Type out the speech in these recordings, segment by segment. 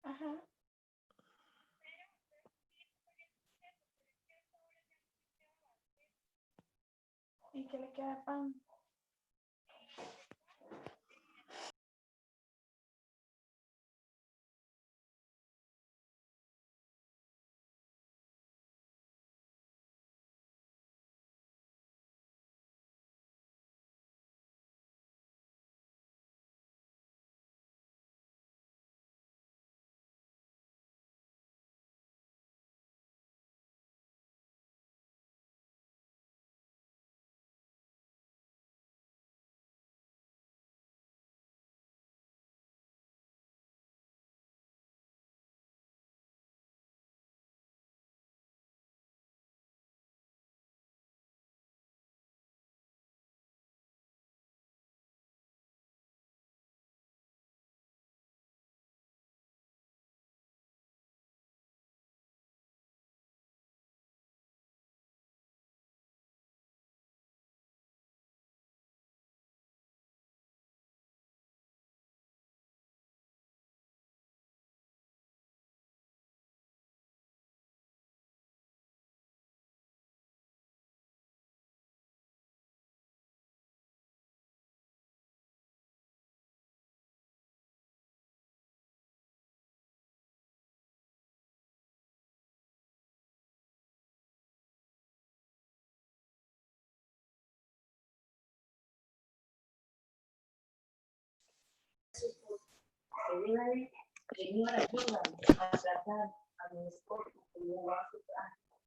Ajá. ¿Y qué le queda pan?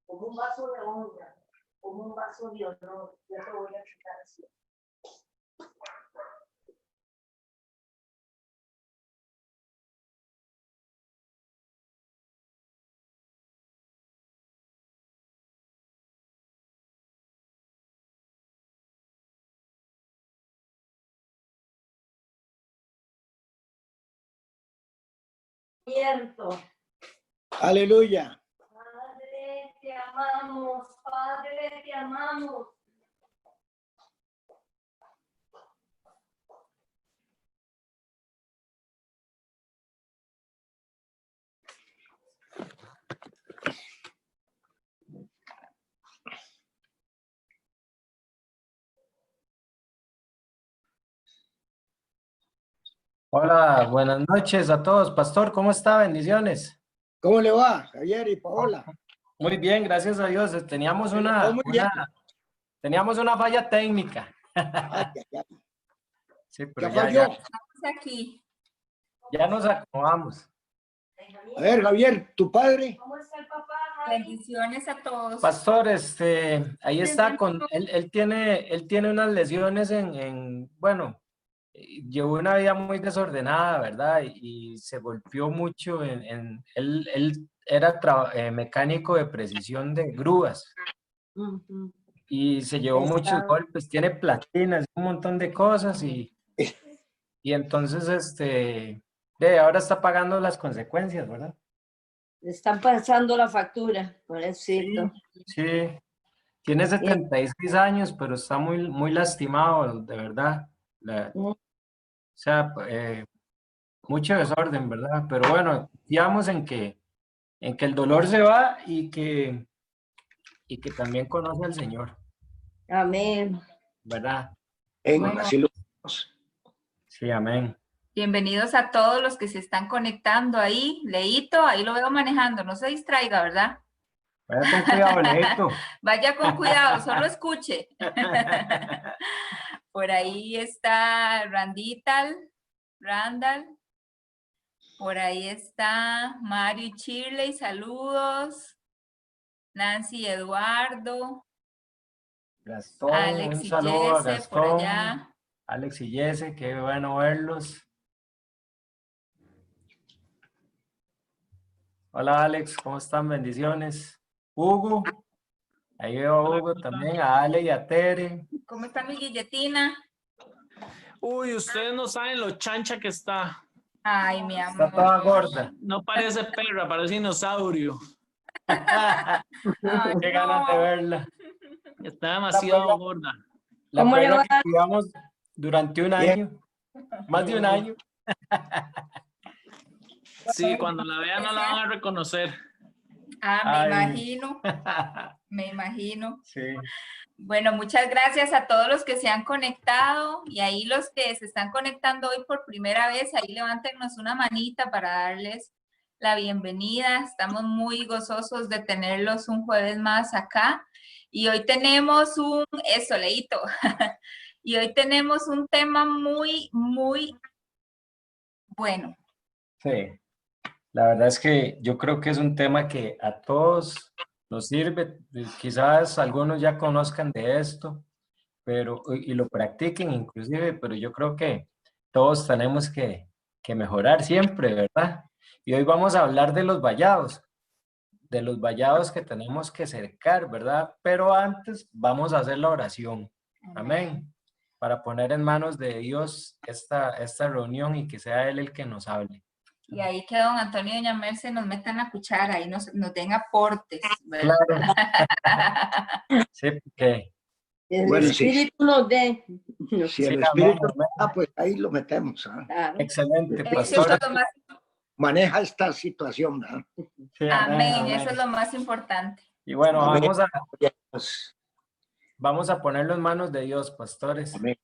Como un vaso de honra, como un vaso de honor, yo te voy a quitar así. Cierto. Aleluya. Padre, te amamos. Padre, te amamos. Hola, buenas noches a todos. Pastor, ¿cómo está? Bendiciones. ¿Cómo le va, Javier y Paola? Muy bien, gracias a Dios. Teníamos Muy bien. teníamos una falla técnica. Ay, ay, ay. Sí, ¿Qué pero falló? Estamos aquí. ya nos acomodamos. A ver, Javier, ¿tu padre? ¿Cómo está el papá? Bendiciones a todos. Pastor, ahí está él tiene unas lesiones bueno, llevó una vida muy desordenada, ¿verdad? Y se golpeó mucho él era mecánico de precisión de grúas. Y se llevó muchos golpes, tiene platinas, un montón de cosas y entonces ahora está pagando las consecuencias, ¿verdad? Le están pasando la factura, pobrecito. Sí, tiene 76 años, pero está muy lastimado, de verdad. O sea, mucho desorden, ¿verdad? Pero bueno, confiamos en que el dolor se va y que también conoce al Señor, Amén. ¿verdad? Bueno, así lo vemos. Sí, amén. Bienvenidos a todos los que se están conectando ahí. Leito, ahí lo veo manejando, no se distraiga, ¿verdad? Vaya con cuidado, Leito. Vaya con cuidado, solo escuche. Por ahí está Randall. Por ahí está Mario y Shirley, saludos. Nancy y Eduardo. Gastón, Alex un y saludo a Jesse, por Gastón, allá. Alex y Jesse, qué bueno verlos. Hola Alex, ¿cómo están? Bendiciones. Hugo, ahí veo a Hugo también, a Ale y a Tere. ¿Cómo está mi guilletina? Uy, ustedes no saben lo chancha que está. Ay, mi amor. Está toda gorda. No parece perra, parece dinosaurio. Ay, Qué ganas de verla. Está demasiado gorda. La ¿Cómo le perra va? que cuidamos durante un Bien. año, más de un año. Sí, cuando la vean no la van a reconocer. Ah, Ay. me imagino. Sí. Bueno, muchas gracias a todos los que se han conectado y ahí los que se están conectando hoy por primera vez, ahí levántenos una manita para darles la bienvenida. Estamos muy gozosos de tenerlos un jueves más acá y hoy tenemos Leito, y hoy tenemos un tema muy, muy bueno. Sí, la verdad es que yo creo que es un tema que a todos nos sirve. Quizás algunos ya conozcan de esto, pero y lo practiquen inclusive, pero yo creo que todos tenemos que mejorar siempre, ¿verdad? Y hoy vamos a hablar de los vallados que tenemos que cercar, ¿verdad? Pero antes vamos a hacer la oración. Amén. Para poner en manos de Dios esta reunión y que sea Él el que nos hable. Y ahí que don Antonio y doña Merce nos metan la cuchara y nos den aportes, ¿verdad? Claro. Sí, porque El Bueno, sí. espíritu nos dé. Si el Sí, espíritu amén, amén. pues ahí lo metemos. ¿Ah? Claro. Excelente, Eso pastor. es lo más, Maneja esta situación, ¿verdad? Sí, amén, eso es lo más importante. Y bueno, Amén. vamos a ponerlo en manos de Dios, pastores. Amén.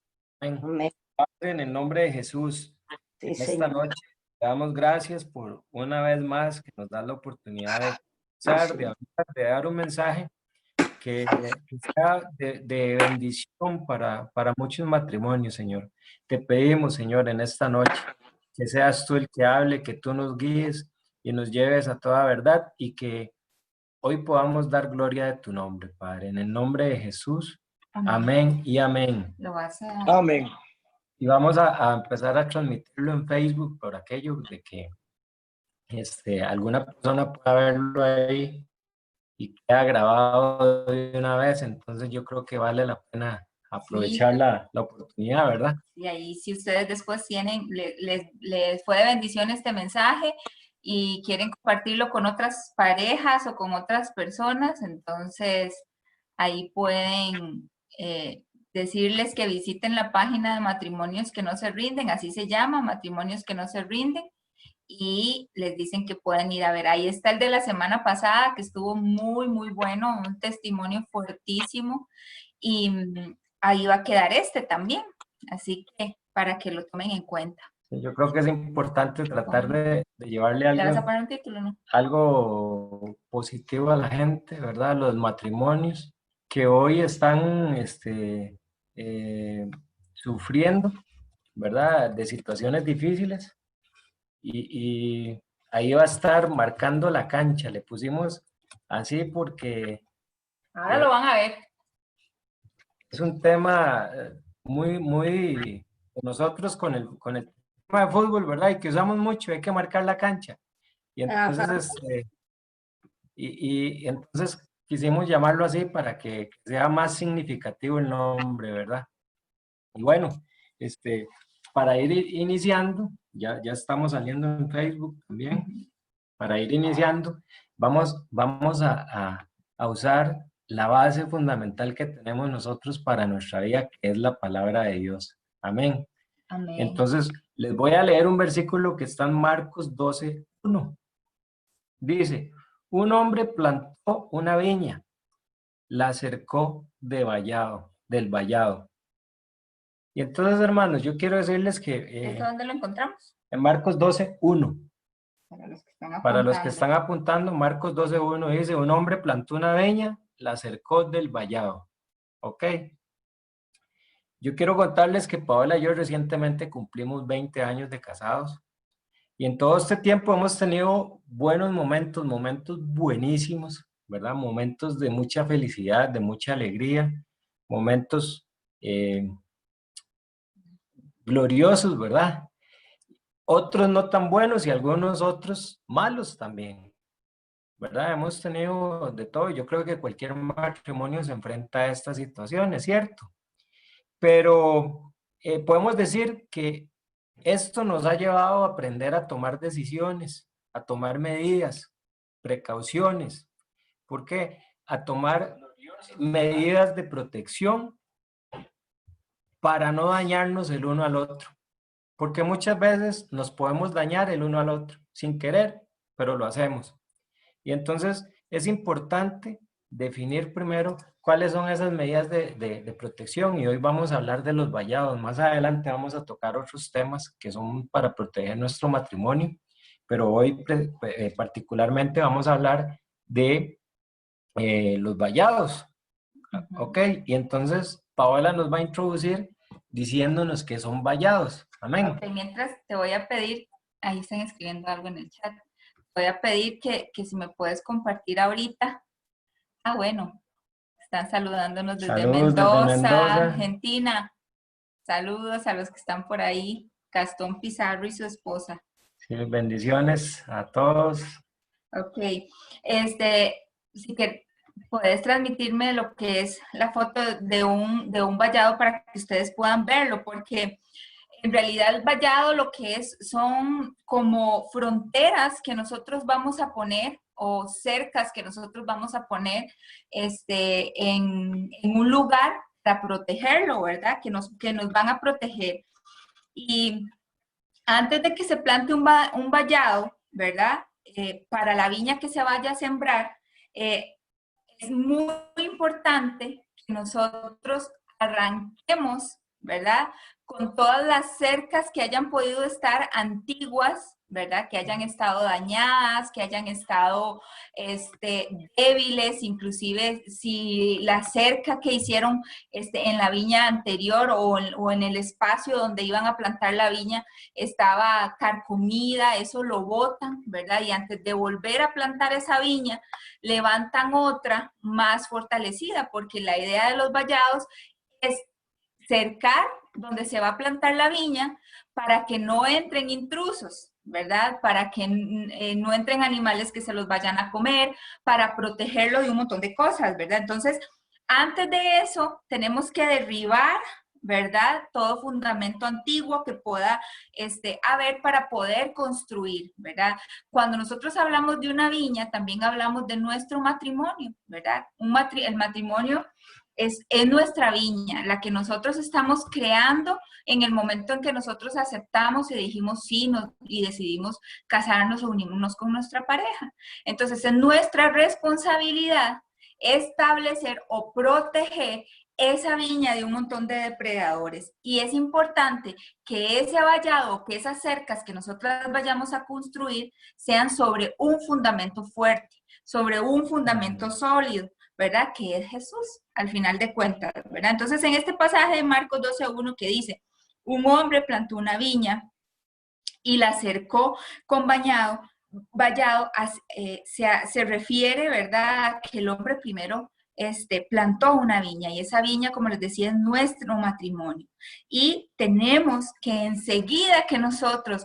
Amén. Amén. Padre, en el nombre de Jesús, Sí, esta Señor. noche te damos gracias por una vez más que nos das la oportunidad de pensar, de hablar, de dar un mensaje que sea de bendición para muchos matrimonios, Señor. Te pedimos, Señor, en esta noche, que seas tú el que hable, que tú nos guíes y nos lleves a toda verdad y que hoy podamos dar gloria de tu nombre, Padre. En el nombre de Jesús, amén y amén. Lo vas a... Amén. Y vamos a empezar a transmitirlo en Facebook por aquello de que alguna persona pueda verlo ahí y queda grabado de una vez, entonces yo creo que vale la pena aprovechar la oportunidad, ¿verdad? Y ahí si ustedes después les fue de bendición este mensaje y quieren compartirlo con otras parejas o con otras personas, entonces ahí pueden decirles que visiten la página de Matrimonios que no se rinden, así se llama, Matrimonios que no se rinden, y les dicen que pueden ir a ver. Ahí está el de la semana pasada, que estuvo muy, muy bueno, un testimonio fuertísimo, y ahí va a quedar este también, así que para que lo tomen en cuenta. Yo creo que es importante tratar de llevarle ¿Le vas a poner un título, no? algo positivo a la gente, ¿verdad? Los matrimonios que hoy están sufriendo, ¿verdad? De situaciones difíciles y ahí va a estar marcando la cancha. Le pusimos así porque Ahora lo van a ver. es un tema muy nosotros con el tema de fútbol, ¿verdad? Y que usamos mucho, hay que marcar la cancha. Y entonces, y entonces quisimos llamarlo así para que sea más significativo el nombre, ¿verdad? Y bueno, para ir iniciando, ya estamos saliendo en Facebook también, para ir iniciando, vamos a usar la base fundamental que tenemos nosotros para nuestra vida, que es la palabra de Dios. Amén. Amén. Entonces, les voy a leer un versículo que está en Marcos 12:1. Dice, un hombre plantó una viña, la cercó del vallado. Y entonces, hermanos, yo quiero decirles que ¿Dónde lo encontramos? en Marcos 12:1. Para Los que están apuntando, Marcos 12:1 dice, un hombre plantó una viña, la cercó del vallado. ¿Ok? Yo quiero contarles que Paola y yo recientemente cumplimos 20 años de casados. Y en todo este tiempo hemos tenido buenos momentos, momentos buenísimos, ¿verdad? Momentos de mucha felicidad, de mucha alegría, momentos gloriosos, ¿verdad? Otros no tan buenos y algunos otros malos también, ¿verdad? Hemos tenido de todo. Yo creo que cualquier matrimonio se enfrenta a estas situaciones, ¿cierto? Pero podemos decir que esto nos ha llevado a aprender a tomar decisiones, a tomar medidas, precauciones. ¿Por qué? A tomar medidas de protección para no dañarnos el uno al otro. porque muchas veces nos podemos dañar el uno al otro, sin querer, pero lo hacemos. Y entonces es importante definir primero cuáles son esas medidas de protección, y hoy vamos a hablar de los vallados. Más adelante vamos a tocar otros temas que son para proteger nuestro matrimonio, pero hoy particularmente vamos a hablar de los vallados. Ok, y entonces Paola nos va a introducir diciéndonos qué son vallados. Amén. Ok, mientras te voy a pedir, ahí están escribiendo algo en el chat, voy a pedir que si me puedes compartir ahorita. Ah, bueno, están saludándonos desde Saludos desde Mendoza, Mendoza. Argentina. Saludos a los que están por ahí, Gastón Pizarro y su esposa. Sí, bendiciones a todos. Ok, si que puedes transmitirme lo que es la foto de un vallado para que ustedes puedan verlo, porque en realidad el vallado lo que es son como fronteras que nosotros vamos a poner o cercas que nosotros vamos a poner en un lugar para protegerlo, ¿verdad? Que nos van a proteger. Y antes de que se plante un vallado, ¿verdad? Para la viña que se vaya a sembrar, es muy importante que nosotros arranquemos, ¿verdad? Con todas las cercas que hayan podido estar antiguas, ¿verdad? Que hayan estado dañadas, que hayan estado débiles, inclusive si la cerca que hicieron en la viña anterior o en el espacio donde iban a plantar la viña estaba carcomida, eso lo botan, ¿verdad? Y antes de volver a plantar esa viña, levantan otra más fortalecida, porque la idea de los vallados es cercar donde se va a plantar la viña para que no entren intrusos, ¿verdad? Para que no entren animales que se los vayan a comer, para protegerlo de un montón de cosas, ¿verdad? Entonces, antes de eso, tenemos que derribar, ¿verdad? Todo fundamento antiguo que pueda haber para poder construir, ¿verdad? Cuando nosotros hablamos de una viña, también hablamos de nuestro matrimonio, ¿verdad? El matrimonio es nuestra viña, la que nosotros estamos creando en el momento en que nosotros aceptamos y dijimos sí y decidimos casarnos o unirnos con nuestra pareja. Entonces, es nuestra responsabilidad establecer o proteger esa viña de un montón de depredadores. Y es importante que ese vallado, que esas cercas que nosotras vayamos a construir sean sobre un fundamento fuerte, sobre un fundamento sólido, ¿verdad? Que es Jesús, al final de cuentas, ¿verdad? Entonces, en este pasaje de Marcos 12:1 que dice, un hombre plantó una viña y la cercó con vallado, se refiere, ¿verdad?, a que el hombre primero plantó una viña, y esa viña, como les decía, es nuestro matrimonio. Y tenemos que enseguida que nosotros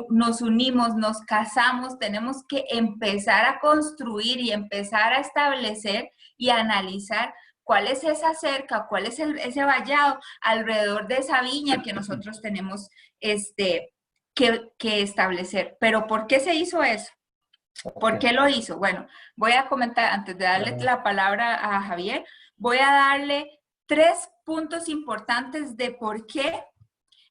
nos unimos, nos casamos, tenemos que empezar a construir y empezar a establecer y a analizar cuál es esa cerca, cuál es ese vallado alrededor de esa viña que nosotros tenemos que establecer. Pero ¿por qué se hizo eso? ¿Por qué lo hizo? Bueno, voy a comentar, antes de darle la palabra a Javier, voy a darle 3 puntos importantes de por qué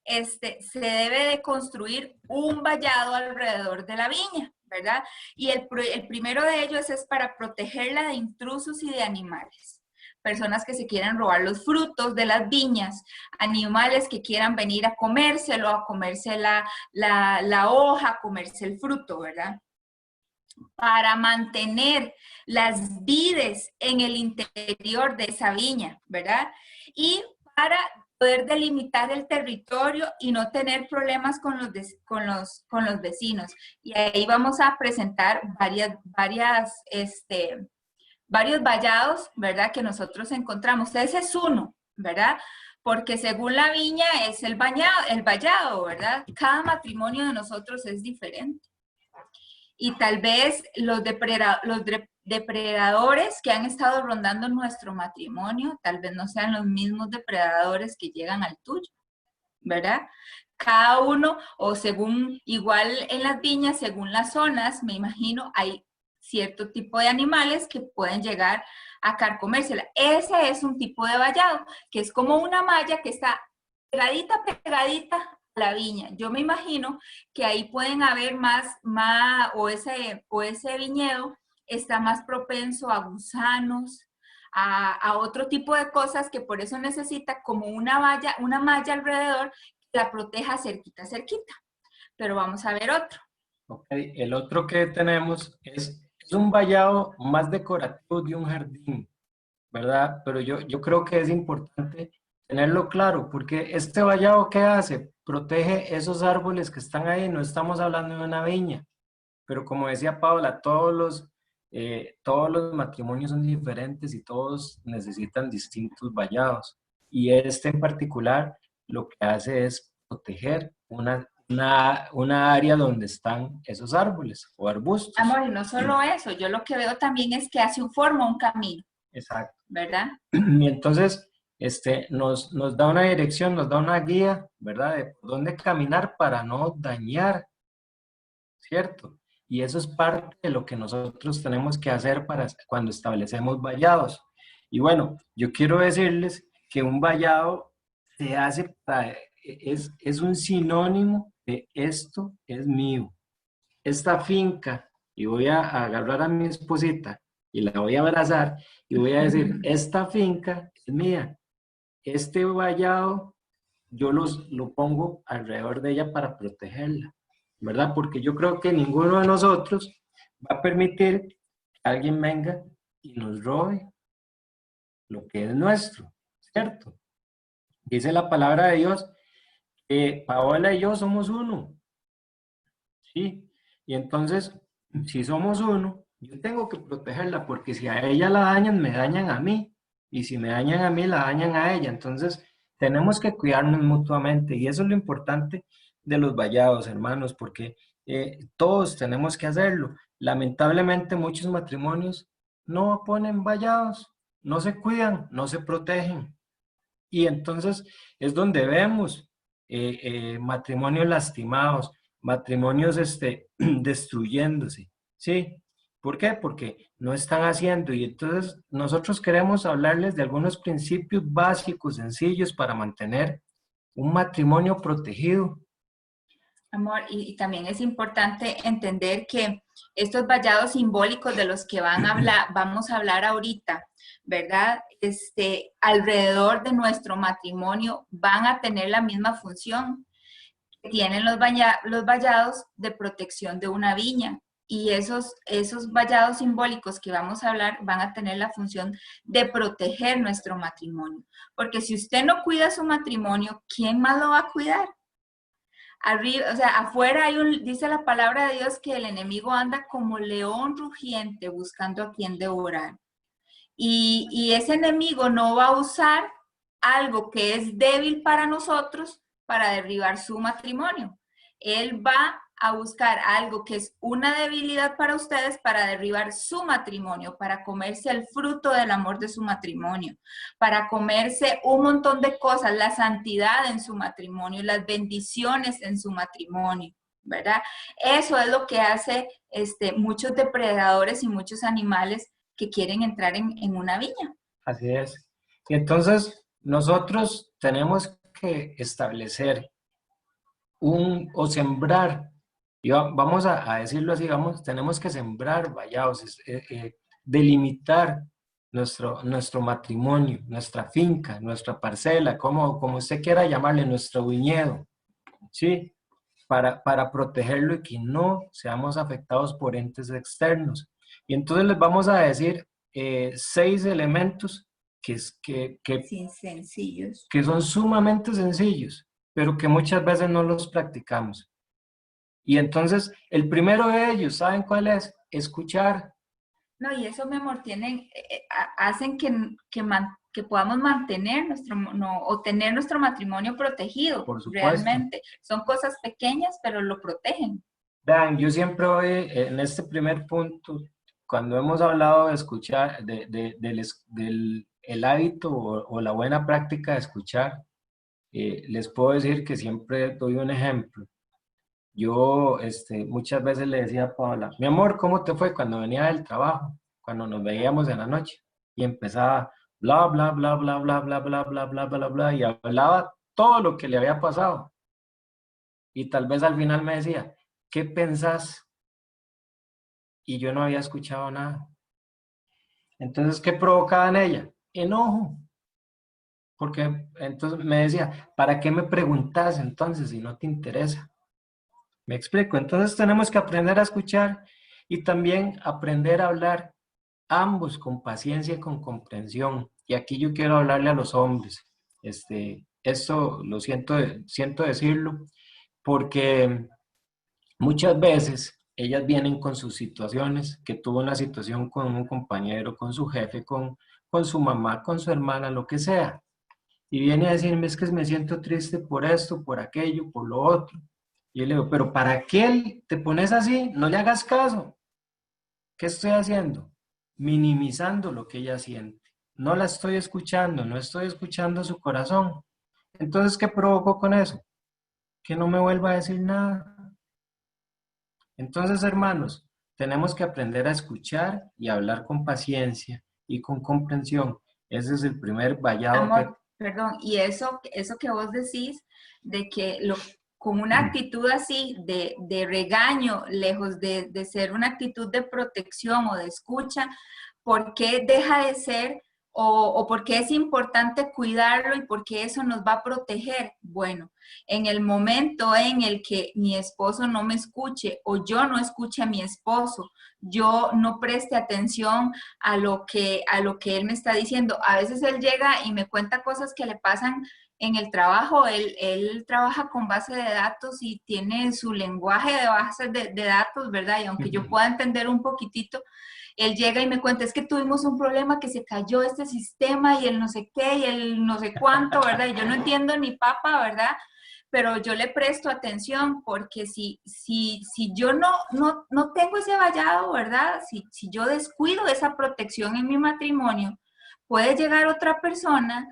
se debe de construir un vallado alrededor de la viña, ¿verdad? Y el primero de ellos es para protegerla de intrusos y de animales. Personas que se quieran robar los frutos de las viñas, animales que quieran venir a comérselo, a comerse la hoja, a comerse el fruto, ¿verdad? Para mantener las vides en el interior de esa viña, ¿verdad? Y para poder delimitar el territorio y no tener problemas con los vecinos. Y ahí vamos a presentar varios vallados, ¿verdad?, que nosotros encontramos. Ese es uno, ¿verdad? Porque según la viña es el vallado, ¿verdad? Cada matrimonio de nosotros es diferente. Y tal vez los depredadores que han estado rondando nuestro matrimonio, tal vez no sean los mismos depredadores que llegan al tuyo, ¿verdad? Cada uno, o según, igual en las viñas, según las zonas, me imagino, hay cierto tipo de animales que pueden llegar a carcomérsela. Ese es un tipo de vallado, que es como una malla que está pegadita la viña. Yo me imagino que ahí pueden haber o ese viñedo está más propenso a gusanos, a otro tipo de cosas que por eso necesita como una malla alrededor que la proteja cerquita, cerquita. Pero vamos a ver otro. Ok, el otro que tenemos es un vallado más decorativo de un jardín, ¿verdad? Pero yo creo que es importante tenerlo claro, porque este vallado, ¿qué hace? Protege esos árboles que están ahí, no estamos hablando de una viña, pero como decía Paula, todos los matrimonios son diferentes y todos necesitan distintos vallados. Y este en particular lo que hace es proteger una área donde están esos árboles o arbustos. Amor, y no solo eso, yo lo que veo también es que forma un camino. Exacto. ¿Verdad? Y entonces nos da una dirección, nos da una guía, ¿verdad? De por dónde caminar para no dañar, ¿cierto? Y eso es parte de lo que nosotros tenemos que hacer cuando establecemos vallados. Y bueno, yo quiero decirles que un vallado se hace es un sinónimo de esto es mío. Esta finca, y voy a agarrar a mi esposita y la voy a abrazar y voy a decir, esta finca es mía. Este vallado yo lo pongo alrededor de ella para protegerla, ¿verdad? Porque yo creo que ninguno de nosotros va a permitir que alguien venga y nos robe lo que es nuestro, ¿cierto? Dice la palabra de Dios que Paola y yo somos uno, ¿sí? Y entonces, si somos uno, yo tengo que protegerla, porque si a ella la dañan, me dañan a mí, y si me dañan a mí, la dañan a ella. Entonces, tenemos que cuidarnos mutuamente, y eso es lo importante de los vallados, hermanos, porque todos tenemos que hacerlo. Lamentablemente, muchos matrimonios no ponen vallados, no se cuidan, no se protegen, y entonces es donde vemos matrimonios lastimados, matrimonios destruyéndose, ¿sí? ¿Por qué? Porque no están haciendo, y entonces nosotros queremos hablarles de algunos principios básicos, sencillos, para mantener un matrimonio protegido. Amor, y también es importante entender que estos vallados simbólicos de los que vamos a hablar ahorita, ¿verdad? Alrededor de nuestro matrimonio van a tener la misma función que tienen los vallados de protección de una viña. Y esos vallados simbólicos que vamos a hablar van a tener la función de proteger nuestro matrimonio. Porque si usted no cuida su matrimonio, ¿quién más lo va a cuidar? Arriba, o sea, afuera dice la palabra de Dios que el enemigo anda como león rugiente buscando a quien devorar. Y ese enemigo no va a usar algo que es débil para nosotros para derribar su matrimonio. Él va a buscar algo que es una debilidad para ustedes para derribar su matrimonio, para comerse el fruto del amor de su matrimonio, para comerse un montón de cosas, la santidad en su matrimonio, las bendiciones en su matrimonio, ¿verdad? Eso es lo que hace muchos depredadores y muchos animales que quieren entrar en una viña. Así es. Y entonces nosotros tenemos que establecer o sembrar, y vamos a decirlo así, tenemos que sembrar vallados, delimitar nuestro matrimonio, nuestra finca, nuestra parcela, como usted quiera llamarle, nuestro viñedo, ¿sí? Para protegerlo y que no seamos afectados por entes externos. Y entonces les vamos a decir 6 elementos Sencillos. que son sumamente sencillos, pero que muchas veces no los practicamos. Y entonces, el primero de ellos, ¿saben cuál es? Escuchar. No, y eso, mi amor, hacen que podamos mantener tener nuestro matrimonio protegido. Por supuesto. Realmente. Son cosas pequeñas, pero lo protegen. Vean, yo siempre voy en este primer punto, cuando hemos hablado de escuchar, del hábito o la buena práctica de escuchar, les puedo decir que siempre doy un ejemplo. Yo muchas veces le decía a Paola, mi amor, ¿cómo te fue cuando venía del trabajo? Cuando nos veíamos en la noche. Y empezaba bla, bla, bla, bla, bla, bla, bla, bla, bla, bla, bla, bla, y hablaba todo lo que le había pasado. Y tal vez al final me decía, ¿qué pensás? Y yo no había escuchado nada. Entonces, ¿qué provocaba en ella? Enojo. Porque entonces me decía, ¿para qué me preguntas entonces si no te interesa? Me explico. Entonces tenemos que aprender a escuchar y también aprender a hablar ambos con paciencia y con comprensión. Y aquí yo quiero hablarle a los hombres. Esto lo siento decirlo, porque muchas veces ellas vienen con sus situaciones, que tuvo una situación con un compañero, con su jefe, con su mamá, con su hermana, lo que sea. Y viene a decirme, es que me siento triste por esto, por aquello, por lo otro. Y yo le digo, pero ¿para qué te pones así? No le hagas caso. ¿Qué estoy haciendo? Minimizando lo que ella siente. No la estoy escuchando, no estoy escuchando su corazón. Entonces, ¿qué provocó con eso? Que no me vuelva a decir nada. Entonces, hermanos, tenemos que aprender a escuchar y hablar con paciencia y con comprensión. Ese es el primer vallado que... Amor, perdón, y eso que vos decís, de que con una actitud así de regaño, lejos de ser una actitud de protección o de escucha, ¿por qué deja de ser o por qué es importante cuidarlo y por qué eso nos va a proteger? Bueno, en el momento en el que mi esposo no me escuche o yo no escuche a mi esposo, yo no preste atención a lo que él me está diciendo. A veces él llega y me cuenta cosas que le pasan en el trabajo. Él trabaja con base de datos y tiene su lenguaje de bases de datos, ¿verdad? Y aunque yo pueda entender un poquitito, él llega y me cuenta, es que tuvimos un problema que se cayó este sistema y el no sé qué y el no sé cuánto, ¿verdad? Y yo no entiendo ni papa, ¿verdad? Pero yo le presto atención porque si yo no tengo ese vallado, ¿verdad? Si yo descuido esa protección en mi matrimonio, puede llegar otra persona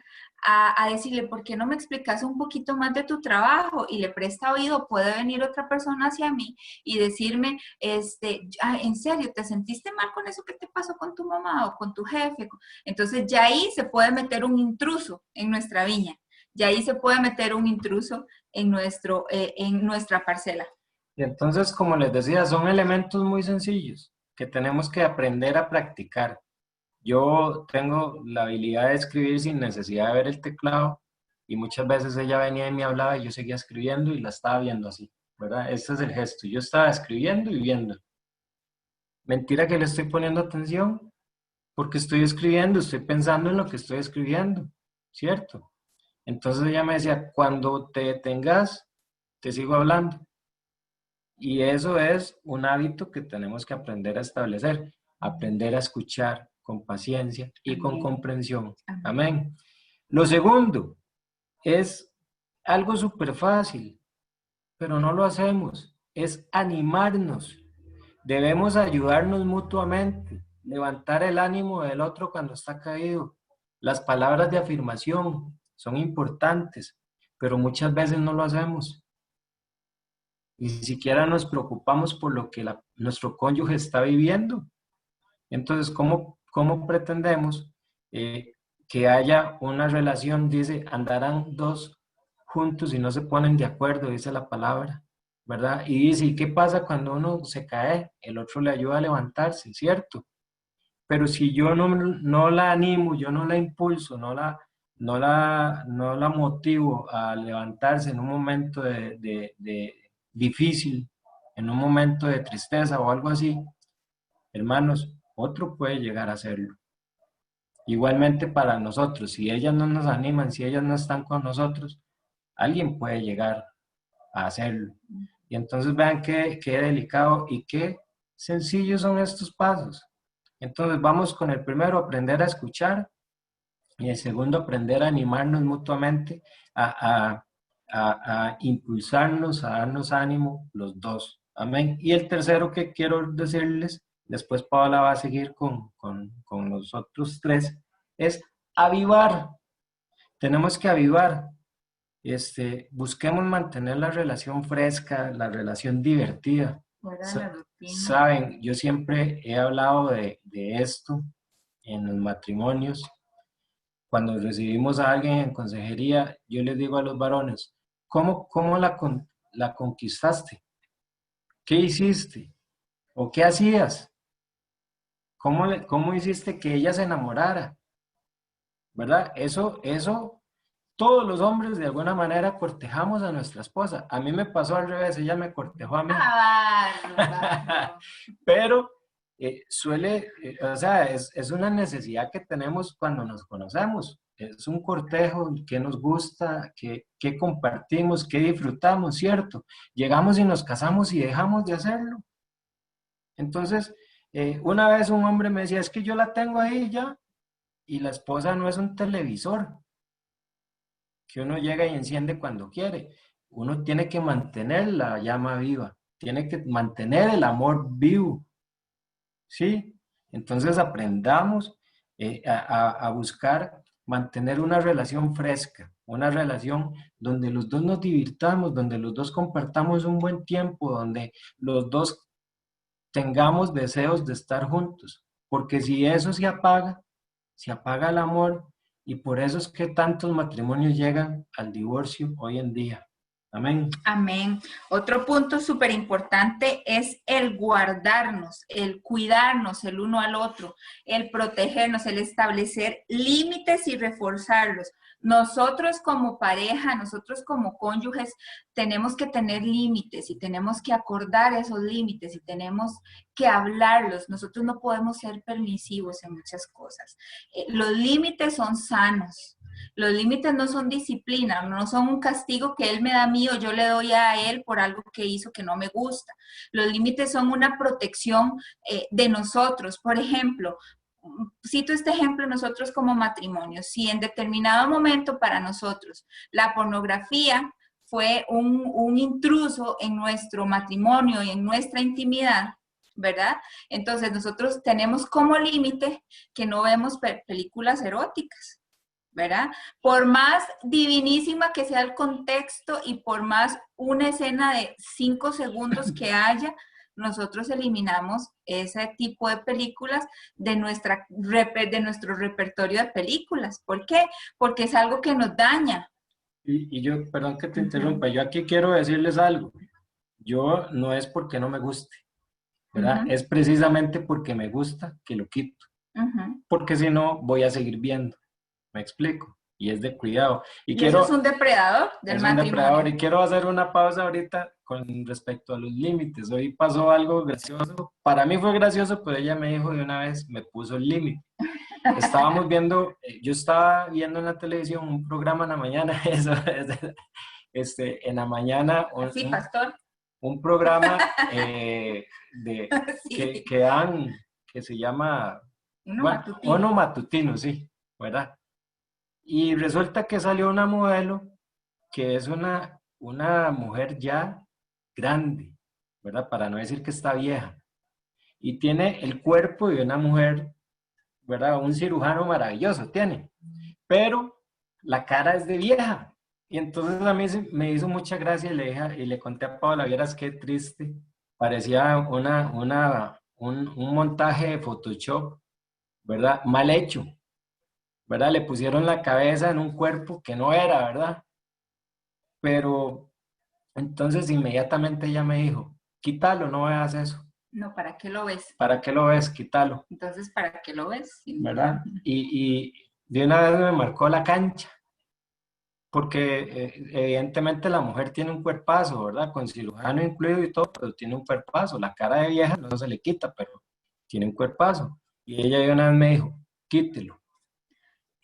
a decirle, ¿por qué no me explicas un poquito más de tu trabajo? Y le presta oído, puede venir otra persona hacia mí y decirme, ¿en serio te sentiste mal con eso que te pasó con tu mamá o con tu jefe? Entonces ya ahí se puede meter un intruso en nuestra viña, ya ahí se puede meter un intruso en nuestra parcela. Y entonces, como les decía, son elementos muy sencillos que tenemos que aprender a practicar. Yo tengo la habilidad de escribir sin necesidad de ver el teclado y muchas veces ella venía y me hablaba y yo seguía escribiendo y la estaba viendo así, ¿verdad? Este es el gesto. Yo estaba escribiendo y viendo. Mentira que le estoy poniendo atención porque estoy escribiendo, estoy pensando en lo que estoy escribiendo, ¿cierto? Entonces ella me decía, cuando te detengas, te sigo hablando. Y eso es un hábito que tenemos que aprender a establecer, aprender a escuchar con paciencia y con comprensión. Amén. Lo segundo es algo súper fácil, pero no lo hacemos, es animarnos. Debemos ayudarnos mutuamente, levantar el ánimo del otro cuando está caído. Las palabras de afirmación son importantes, pero muchas veces no lo hacemos. Ni siquiera nos preocupamos por lo que nuestro cónyuge está viviendo. Entonces, ¿cómo pretendemos que haya una relación? Dice, andarán dos juntos y no se ponen de acuerdo, dice la palabra, ¿verdad? Y dice, ¿y qué pasa cuando uno se cae? El otro le ayuda a levantarse, ¿cierto? Pero si yo no la animo, yo no la impulso, no la motivo a levantarse en un momento de difícil, en un momento de tristeza o algo así, hermanos, otro puede llegar a hacerlo. Igualmente para nosotros, si ellas no nos animan, si ellas no están con nosotros, alguien puede llegar a hacerlo. Y entonces vean qué delicado y qué sencillos son estos pasos. Entonces vamos con el primero, aprender a escuchar, y el segundo, aprender a animarnos mutuamente, a impulsarnos, a darnos ánimo los dos. Amén. Y el tercero que quiero decirles, después Paola va a seguir con los otros tres, es avivar. Tenemos que avivar. Busquemos mantener la relación fresca, la relación divertida. Saben, yo siempre he hablado de esto en los matrimonios. Cuando recibimos a alguien en consejería, yo les digo a los varones, ¿cómo la conquistaste? ¿Qué hiciste? ¿O qué hacías? ¿Cómo hiciste que ella se enamorara? ¿Verdad? Eso, todos los hombres de alguna manera cortejamos a nuestra esposa. A mí me pasó al revés, ella me cortejó a mí. Bárbaro. Pero o sea, es una necesidad que tenemos cuando nos conocemos. Es un cortejo, qué nos gusta, qué compartimos, qué disfrutamos, ¿cierto? Llegamos y nos casamos y dejamos de hacerlo. Entonces, una vez un hombre me decía, es que yo la tengo ahí ya, y la esposa no es un televisor que uno llega y enciende cuando quiere. Uno tiene que mantener la llama viva, tiene que mantener el amor vivo, ¿sí? Entonces aprendamos a buscar mantener una relación fresca, una relación donde los dos nos divirtamos, donde los dos compartamos un buen tiempo, donde los dos tengamos deseos de estar juntos, porque si eso se apaga el amor, y por eso es que tantos matrimonios llegan al divorcio hoy en día. Amén. Amén. Otro punto súper importante es el guardarnos, el cuidarnos el uno al otro, el protegernos, el establecer límites y reforzarlos. Nosotros como pareja, nosotros como cónyuges, tenemos que tener límites y tenemos que acordar esos límites y tenemos que hablarlos. Nosotros no podemos ser permisivos en muchas cosas. Los límites son sanos. Los límites no son disciplina, no son un castigo que él me da a mí o yo le doy a él por algo que hizo que no me gusta. Los límites son una protección de nosotros. Por ejemplo, cito este ejemplo nosotros como matrimonio. Si en determinado momento para nosotros la pornografía fue un intruso en nuestro matrimonio y en nuestra intimidad, ¿verdad? Entonces nosotros tenemos como límite que no vemos películas eróticas, ¿verdad? Por más divinísima que sea el contexto y por más una escena de 5 segundos que haya, nosotros eliminamos ese tipo de películas de nuestro repertorio de películas. ¿Por qué? Porque es algo que nos daña. Y yo, perdón que te interrumpa, yo aquí quiero decirles algo. Yo no es porque no me guste, ¿verdad? Es precisamente porque me gusta que lo quito. Porque si no, voy a seguir viendo. ¿Me explico? Y es de cuidado. Y eso es un depredador del matrimonio. Un depredador. Y quiero hacer una pausa ahorita con respecto a los límites. Hoy pasó algo gracioso. Para mí fue gracioso, pero ella me dijo de una vez, me puso el límite. Estábamos viendo, yo estaba viendo en la televisión un programa en la mañana, en la mañana. Sí, pastor. Un programa Sí. que dan, que se llama Uno Matutino, sí, ¿verdad? Y resulta que salió una modelo que es una mujer ya grande, ¿verdad? Para no decir que está vieja. Y tiene el cuerpo de una mujer, ¿verdad? Un cirujano maravilloso tiene. Pero la cara es de vieja. Y entonces a mí me hizo mucha gracia y le conté a Paola, vieras qué triste. Parecía un montaje de Photoshop, ¿verdad? Mal hecho. ¿Verdad? Le pusieron la cabeza en un cuerpo que no era, ¿verdad? Pero entonces inmediatamente ella me dijo, quítalo, no veas eso. No, ¿para qué lo ves? ¿Para qué lo ves? Quítalo. Entonces, ¿para qué lo ves? ¿Verdad? Y de una vez me marcó la cancha, porque evidentemente la mujer tiene un cuerpazo, ¿verdad? Con cirujano incluido y todo, pero tiene un cuerpazo. La cara de vieja no se le quita, pero tiene un cuerpazo. Y ella de una vez me dijo, quítelo.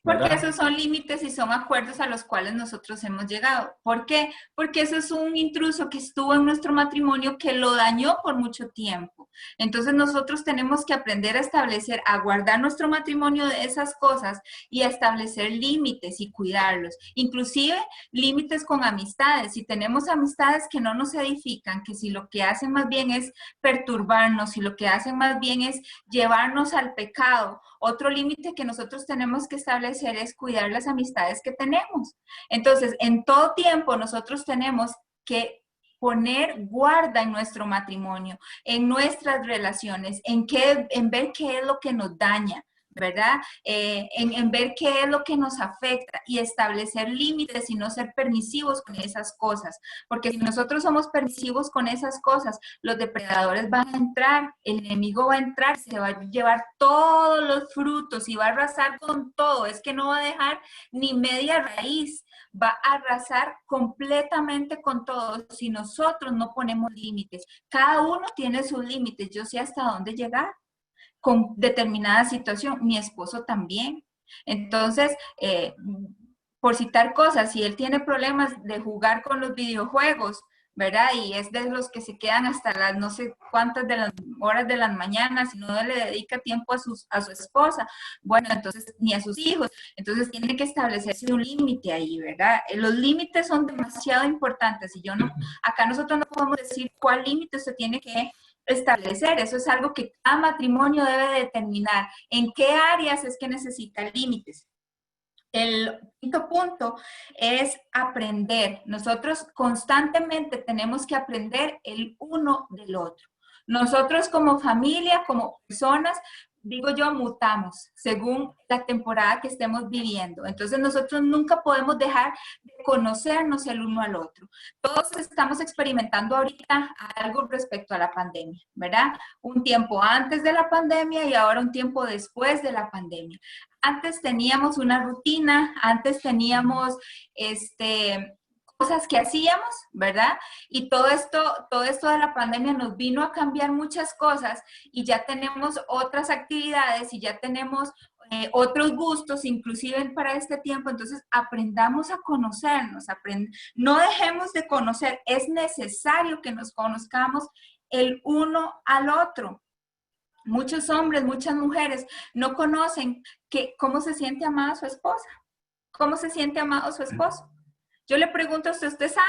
Porque ¿verdad? esos son límites y son acuerdos a los cuales nosotros hemos llegado. ¿Por qué? Porque eso es un intruso que estuvo en nuestro matrimonio que lo dañó por mucho tiempo. Entonces nosotros tenemos que aprender a establecer, a guardar nuestro matrimonio de esas cosas y a establecer límites y cuidarlos. Inclusive límites con amistades. Si tenemos amistades que no nos edifican, que si lo que hacen más bien es perturbarnos, si lo que hacen más bien es llevarnos al pecado, otro límite que nosotros tenemos que establecer es cuidar las amistades que tenemos. Entonces, en todo tiempo nosotros tenemos que poner guarda en nuestro matrimonio, en nuestras relaciones, en ver qué es lo que nos daña, ¿verdad? En ver qué es lo que nos afecta y establecer límites y no ser permisivos con esas cosas. Porque si nosotros somos permisivos con esas cosas, los depredadores van a entrar, el enemigo va a entrar, se va a llevar todos los frutos y va a arrasar con todo. Es que no va a dejar ni media raíz, va a arrasar completamente con todo si nosotros no ponemos límites. Cada uno tiene sus límites. Yo sé hasta dónde llegar con determinada situación, mi esposo también. Entonces, por citar cosas, si él tiene problemas de jugar con los videojuegos, ¿verdad? Y es de los que se quedan hasta las no sé cuántas de las horas de las mañanas y no le dedica tiempo a su esposa, bueno, entonces, ni a sus hijos. Entonces, tiene que establecerse un límite ahí, ¿verdad? Los límites son demasiado importantes y acá nosotros no podemos decir cuál límite se tiene que establecer. Eso es algo que cada matrimonio debe determinar. ¿En qué áreas es que necesita límites? El quinto punto es aprender. Nosotros constantemente tenemos que aprender el uno del otro. Nosotros como familia, como personas, digo yo, mutamos según la temporada que estemos viviendo. Entonces nosotros nunca podemos dejar de conocernos el uno al otro. Todos estamos experimentando ahorita algo respecto a la pandemia, ¿verdad? Un tiempo antes de la pandemia y ahora un tiempo después de la pandemia. Antes teníamos una rutina, antes teníamos cosas que hacíamos, ¿verdad? Y todo esto de la pandemia nos vino a cambiar muchas cosas y ya tenemos otras actividades y ya tenemos otros gustos, inclusive para este tiempo. Entonces, aprendamos a conocernos, no dejemos de conocer, es necesario que nos conozcamos el uno al otro. Muchos hombres, muchas mujeres no conocen cómo se siente amada su esposa, cómo se siente amado su esposo. Yo le pregunto a usted, ¿usted sabe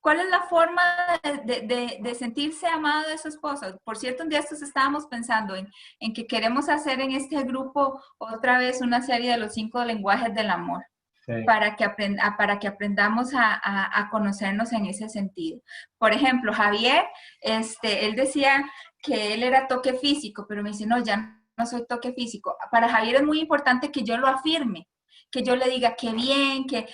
cuál es la forma de sentirse amado de su esposa? Por cierto, un día estos estábamos pensando en que queremos hacer en este grupo otra vez una serie de los 5 lenguajes del amor. Sí. Para que aprendamos a conocernos en ese sentido. Por ejemplo, Javier, él decía que él era toque físico, pero me dice, no, ya no soy toque físico. Para Javier es muy importante que yo lo afirme, que yo le diga que bien, que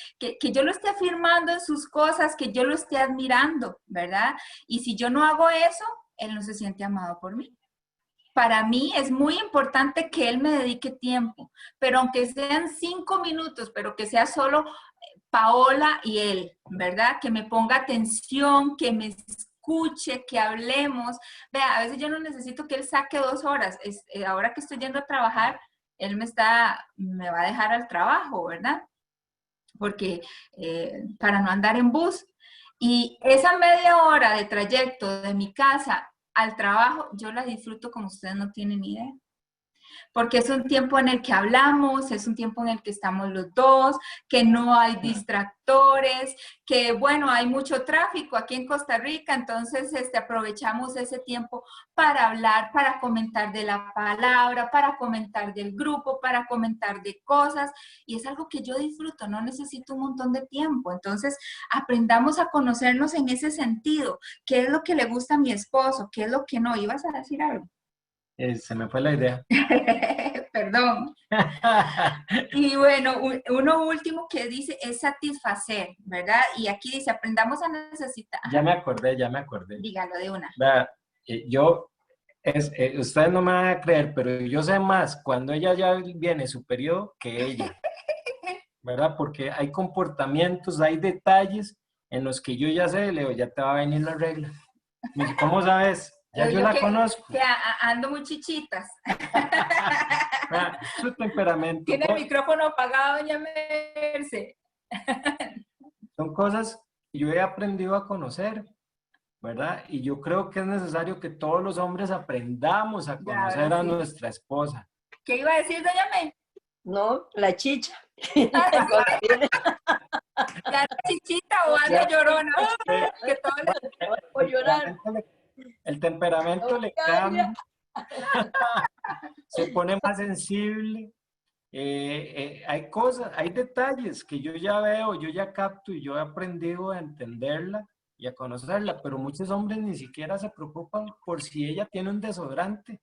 yo lo esté afirmando en sus cosas, que yo lo esté admirando, ¿verdad? Y si yo no hago eso, él no se siente amado por mí. Para mí es muy importante que él me dedique tiempo, pero aunque sean 5 minutos, pero que sea solo Paola y él, ¿verdad? Que me ponga atención, que me escuche, que hablemos. Vea, a veces yo no necesito que él saque 2 horas. Ahora que estoy yendo a trabajar, él me va a dejar al trabajo, ¿verdad? Porque para no andar en bus. Y esa media hora de trayecto de mi casa al trabajo, yo la disfruto como ustedes no tienen ni idea. Porque es un tiempo en el que hablamos, es un tiempo en el que estamos los dos, que no hay distractores, que bueno, hay mucho tráfico aquí en Costa Rica, entonces aprovechamos ese tiempo para hablar, para comentar de la palabra, para comentar del grupo, para comentar de cosas, y es algo que yo disfruto, no necesito un montón de tiempo. Entonces, aprendamos a conocernos en ese sentido. ¿Qué es lo que le gusta a mi esposo? ¿Qué es lo que no? ¿Ibas a decir algo? Se me fue la idea. Perdón. Y bueno, uno último que dice es satisfacer, ¿verdad? Y aquí dice, aprendamos a necesitar. Ya me acordé. Dígalo de una. Vea, ustedes no me van a creer, pero yo sé más cuando ella ya viene su periodo que ella, ¿verdad? Porque hay comportamientos, hay detalles en los que yo ya sé, Leo, ya te va a venir la regla. Me dice, ¿cómo sabes? Ya yo la conozco. Que ando muy chichitas. Su temperamento. Tiene el micrófono apagado, doña Merce. Son cosas que yo he aprendido a conocer, ¿verdad? Y yo creo que es necesario que todos los hombres aprendamos a conocer a nuestra esposa. ¿Qué iba a decir, doña Merce? No, la chicha. ¿La chichita o anda llorona? Que todo o llorar. El temperamento le cambia, se pone más sensible. Hay cosas, hay detalles que yo ya veo, yo ya capto y yo he aprendido a entenderla y a conocerla, pero muchos hombres ni siquiera se preocupan por si ella tiene un desodorante,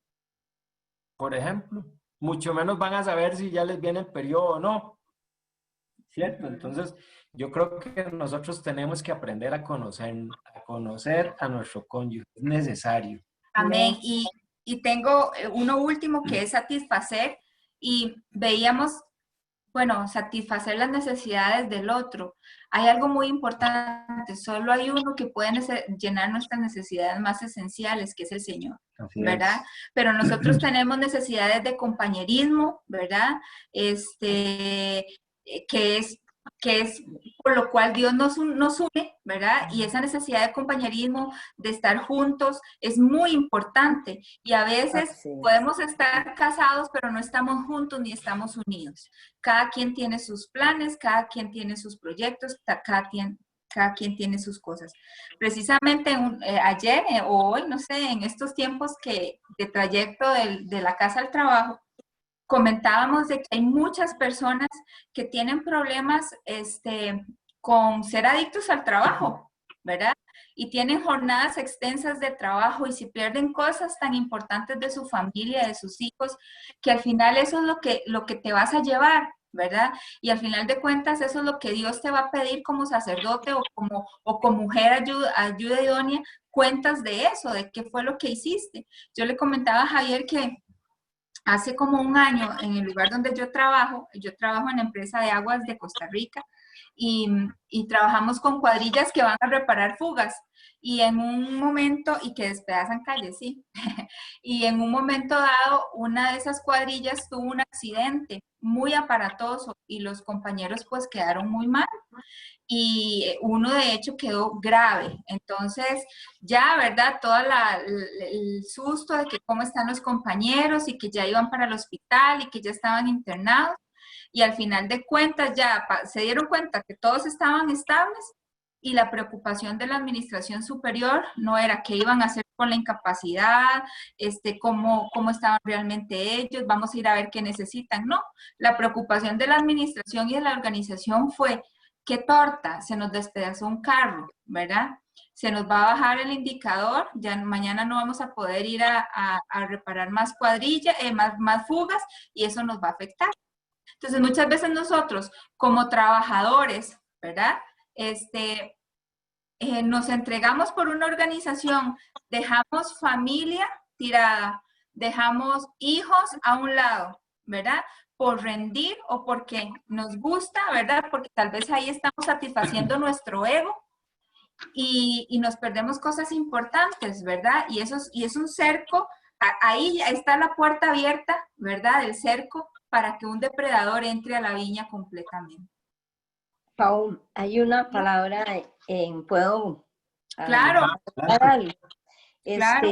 por ejemplo. mucho menos van a saber si ya les viene el periodo o no, ¿cierto? Entonces, yo creo que nosotros tenemos que aprender a conocer a nuestro cónyuge, es necesario. Amén. Y tengo uno último que es satisfacer, y veíamos, bueno, satisfacer las necesidades del otro. Hay algo muy importante, solo hay uno que puede llenar nuestras necesidades más esenciales, que es el Señor, Así ¿verdad? Pero nosotros tenemos necesidades de compañerismo, ¿verdad? Que es por lo cual Dios nos une, ¿verdad? Y esa necesidad de compañerismo, de estar juntos, es muy importante. Y a veces Así es. podemos estar casados, pero no estamos juntos ni estamos unidos. Cada quien tiene sus planes, cada quien tiene sus proyectos, cada quien tiene sus cosas. Precisamente ayer o hoy, no sé, en estos tiempos de trayecto de la casa al trabajo, comentábamos de que hay muchas personas que tienen problemas con ser adictos al trabajo, ¿verdad? Y tienen jornadas extensas de trabajo y se pierden cosas tan importantes de su familia, de sus hijos, que al final eso es lo que te vas a llevar, ¿verdad? Y al final de cuentas eso es lo que Dios te va a pedir como sacerdote o como mujer ayuda idónea, cuentas de eso, de qué fue lo que hiciste. Yo le comentaba a Javier que hace como un año, en el lugar donde yo trabajo en la empresa de aguas de Costa Rica, y trabajamos con cuadrillas que van a reparar fugas, y en un momento, y que despedazan calles, sí, y en un momento dado, una de esas cuadrillas tuvo un accidente muy aparatoso, y los compañeros pues quedaron muy mal, y uno de hecho quedó grave. Entonces ya, ¿verdad? Todo el susto de que cómo están los compañeros y que ya iban para el hospital y que ya estaban internados, y al final de cuentas ya se dieron cuenta que todos estaban estables, y la preocupación de la administración superior no era qué iban a hacer con la incapacidad, cómo estaban realmente ellos, vamos a ir a ver qué necesitan. No, la preocupación de la administración y de la organización fue: qué torta, se nos despedazó un carro, ¿verdad? Se nos va a bajar el indicador, ya mañana no vamos a poder ir a reparar más cuadrillas, más fugas, y eso nos va a afectar. Entonces, muchas veces nosotros, como trabajadores, ¿verdad? Nos entregamos por una organización, dejamos familia tirada, dejamos hijos a un lado, ¿verdad? Por rendir o porque nos gusta, ¿verdad? Porque tal vez ahí estamos satisfaciendo nuestro ego, y nos perdemos cosas importantes, ¿verdad? Y es un cerco, ahí está la puerta abierta, ¿verdad? Del cerco para que un depredador entre a la viña completamente. Pau, hay una palabra ¿puedo? Claro. Claro. Claro.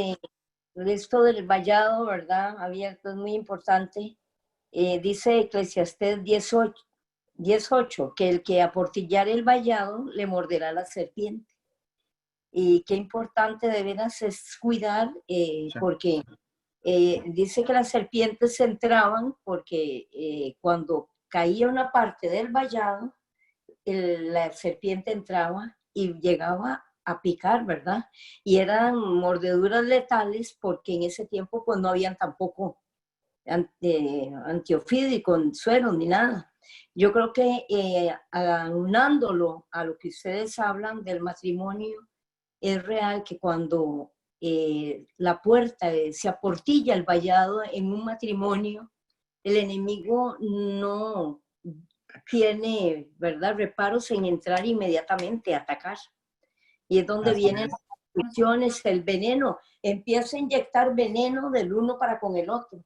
Esto del vallado, ¿verdad? Abierto es muy importante. Dice Eclesiastés 10:8, que el que aportillar el vallado le morderá la serpiente. Y qué importante de veras es cuidar, porque dice que las serpientes entraban porque cuando caía una parte del vallado, la serpiente entraba y llegaba a picar, ¿verdad? Y eran mordeduras letales porque en ese tiempo pues no habían tampoco antiofídico, suero ni nada. Yo creo que aunándolo a lo que ustedes hablan del matrimonio, es real que cuando la puerta se aportilla el vallado en un matrimonio, el enemigo no tiene, ¿verdad?, reparos en entrar inmediatamente a atacar. Y es donde vienen las discusiones, el veneno. Empieza a inyectar veneno del uno para con el otro.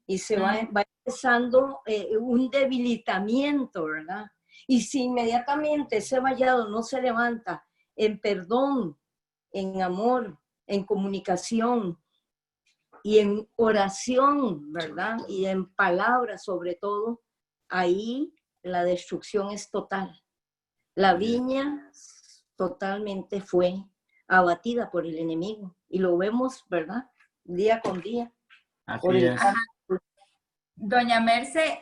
Y se va empezando un debilitamiento, ¿verdad? Y si inmediatamente ese vallado no se levanta en perdón, en amor, en comunicación y en oración, ¿verdad? Y en palabras sobre todo, ahí la destrucción es total. La viña totalmente fue abatida por el enemigo y lo vemos, ¿verdad? Día con día. Así es. Doña Merce,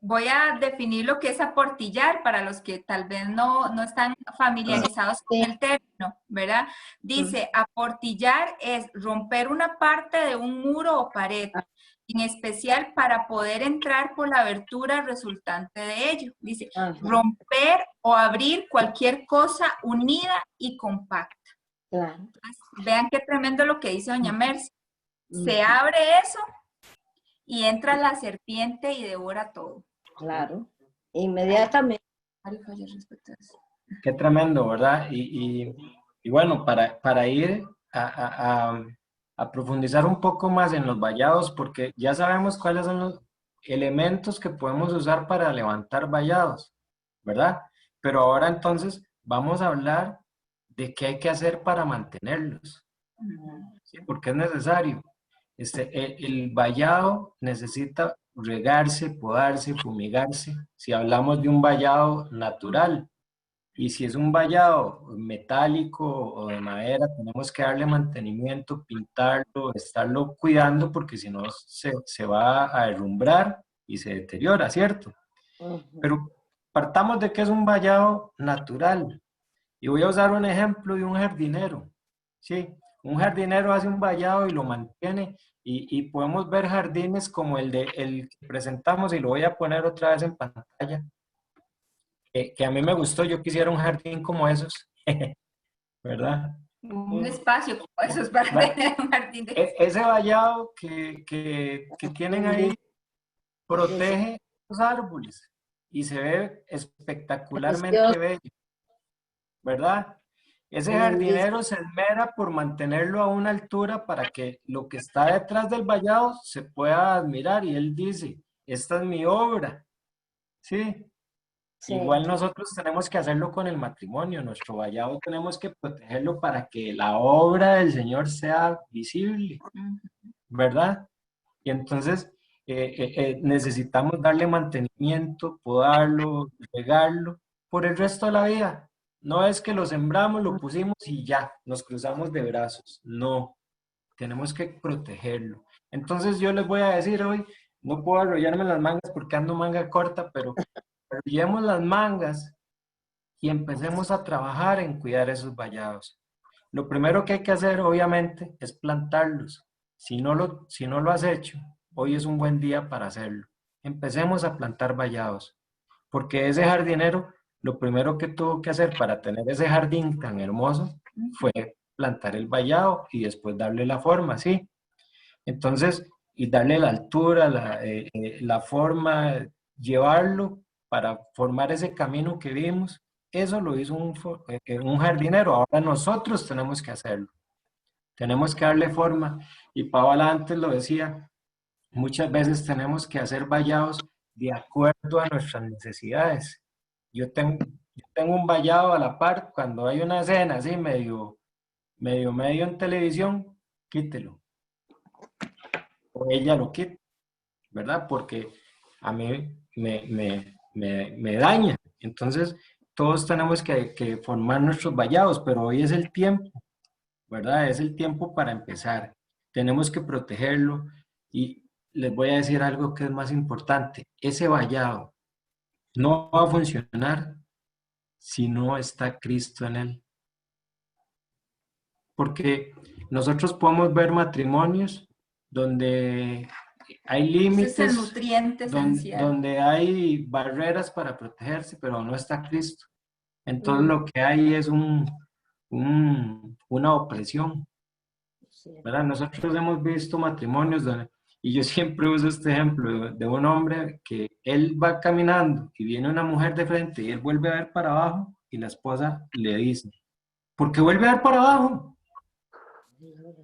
voy a definir lo que es aportillar para los que tal vez no están familiarizados con el término, ¿verdad? Dice, aportillar es romper una parte de un muro o pared. en especial para poder entrar por la abertura resultante de ello. Dice, Ajá, romper o abrir cualquier cosa unida y compacta. claro. Vean qué tremendo lo que dice doña Mercy. Se Ujú, abre eso y entra la serpiente y devora todo. claro. Inmediatamente. ¿Cuál fue el respecto a eso? Qué tremendo, ¿verdad? Y bueno, para ir a profundizar un poco más en los vallados, porque ya sabemos cuáles son los elementos que podemos usar para levantar vallados, ¿verdad? Pero ahora entonces vamos a hablar de qué hay que hacer para mantenerlos, ¿sí? Porque es necesario. El vallado necesita regarse, podarse, fumigarse, si hablamos de un vallado natural. Y si es un vallado metálico o de madera, tenemos que darle mantenimiento, pintarlo, estarlo cuidando, porque si no se va a derrumbrar y se deteriora, ¿cierto? Ujú, Pero partamos de que es un vallado natural. Y voy a usar un ejemplo de un jardinero. Sí, un jardinero hace un vallado y lo mantiene. Y podemos ver jardines como el que presentamos, y lo voy a poner otra vez en pantalla, que a mí me gustó. Yo quisiera un jardín como esos, ¿verdad? Un espacio como esos para Va- tener un jardín de... Ese vallado que tienen ahí protege los árboles y se ve espectacularmente precioso, bello, ¿verdad? Ese lindísimo. jardinero se esmera por mantenerlo a una altura para que lo que está detrás del vallado se pueda admirar, y él dice, esta es mi obra, ¿sí? Sí, Igual nosotros tenemos que hacerlo con el matrimonio. Nuestro vallado tenemos que protegerlo para que la obra del Señor sea visible, ¿verdad? Y entonces necesitamos darle mantenimiento, podarlo, regarlo por el resto de la vida. No es que lo sembramos, lo pusimos y ya, nos cruzamos de brazos. No, tenemos que protegerlo. Entonces yo les voy a decir hoy, no puedo arrollarme las mangas porque ando manga corta, pero arrollemos las mangas y empecemos a trabajar en cuidar esos vallados. Lo primero que hay que hacer, obviamente, es plantarlos. Si no lo has hecho, hoy es un buen día para hacerlo. Empecemos a plantar vallados, porque ese jardinero, lo primero que tuvo que hacer para tener ese jardín tan hermoso fue plantar el vallado y después darle la forma, ¿sí? Entonces, y darle la altura, la forma, llevarlo para formar ese camino que vimos. Eso lo hizo un jardinero. Ahora nosotros tenemos que hacerlo. Tenemos que darle forma. Y Paola antes lo decía, muchas veces tenemos que hacer vallados de acuerdo a nuestras necesidades. Yo tengo un vallado a la par. Cuando hay una escena así medio en televisión, quítelo. O ella lo quita, ¿verdad? Porque a mí me daña. Entonces, todos tenemos que formar nuestros vallados, pero hoy es el tiempo, ¿verdad? Es el tiempo para empezar. Tenemos que protegerlo, y les voy a decir algo que es más importante. Ese vallado no va a funcionar si no está Cristo en él. Porque nosotros podemos ver matrimonios donde hay Ese es el límites, nutriente esencial. donde hay barreras para protegerse, pero no está Cristo. Entonces lo que hay es una opresión, ¿verdad? Nosotros hemos visto matrimonios y yo siempre uso este ejemplo de un hombre que él va caminando y viene una mujer de frente y él vuelve a ver para abajo y la esposa le dice, ¿por qué vuelve a ver para abajo?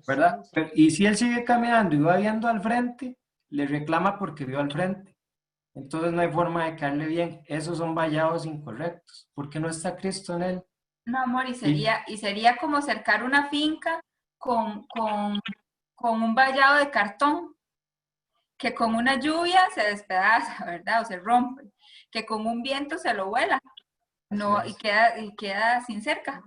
¿Verdad? Y si él sigue caminando y va viendo al frente, le reclama porque vio al frente. Entonces no hay forma de caerle bien. Esos son vallados incorrectos, porque no está Cristo en él. No, amor, y sería como cercar una finca con un vallado de cartón, que con una lluvia se despedaza, ¿verdad? O se rompe, que con un viento se lo vuela, no, y queda sin cerca.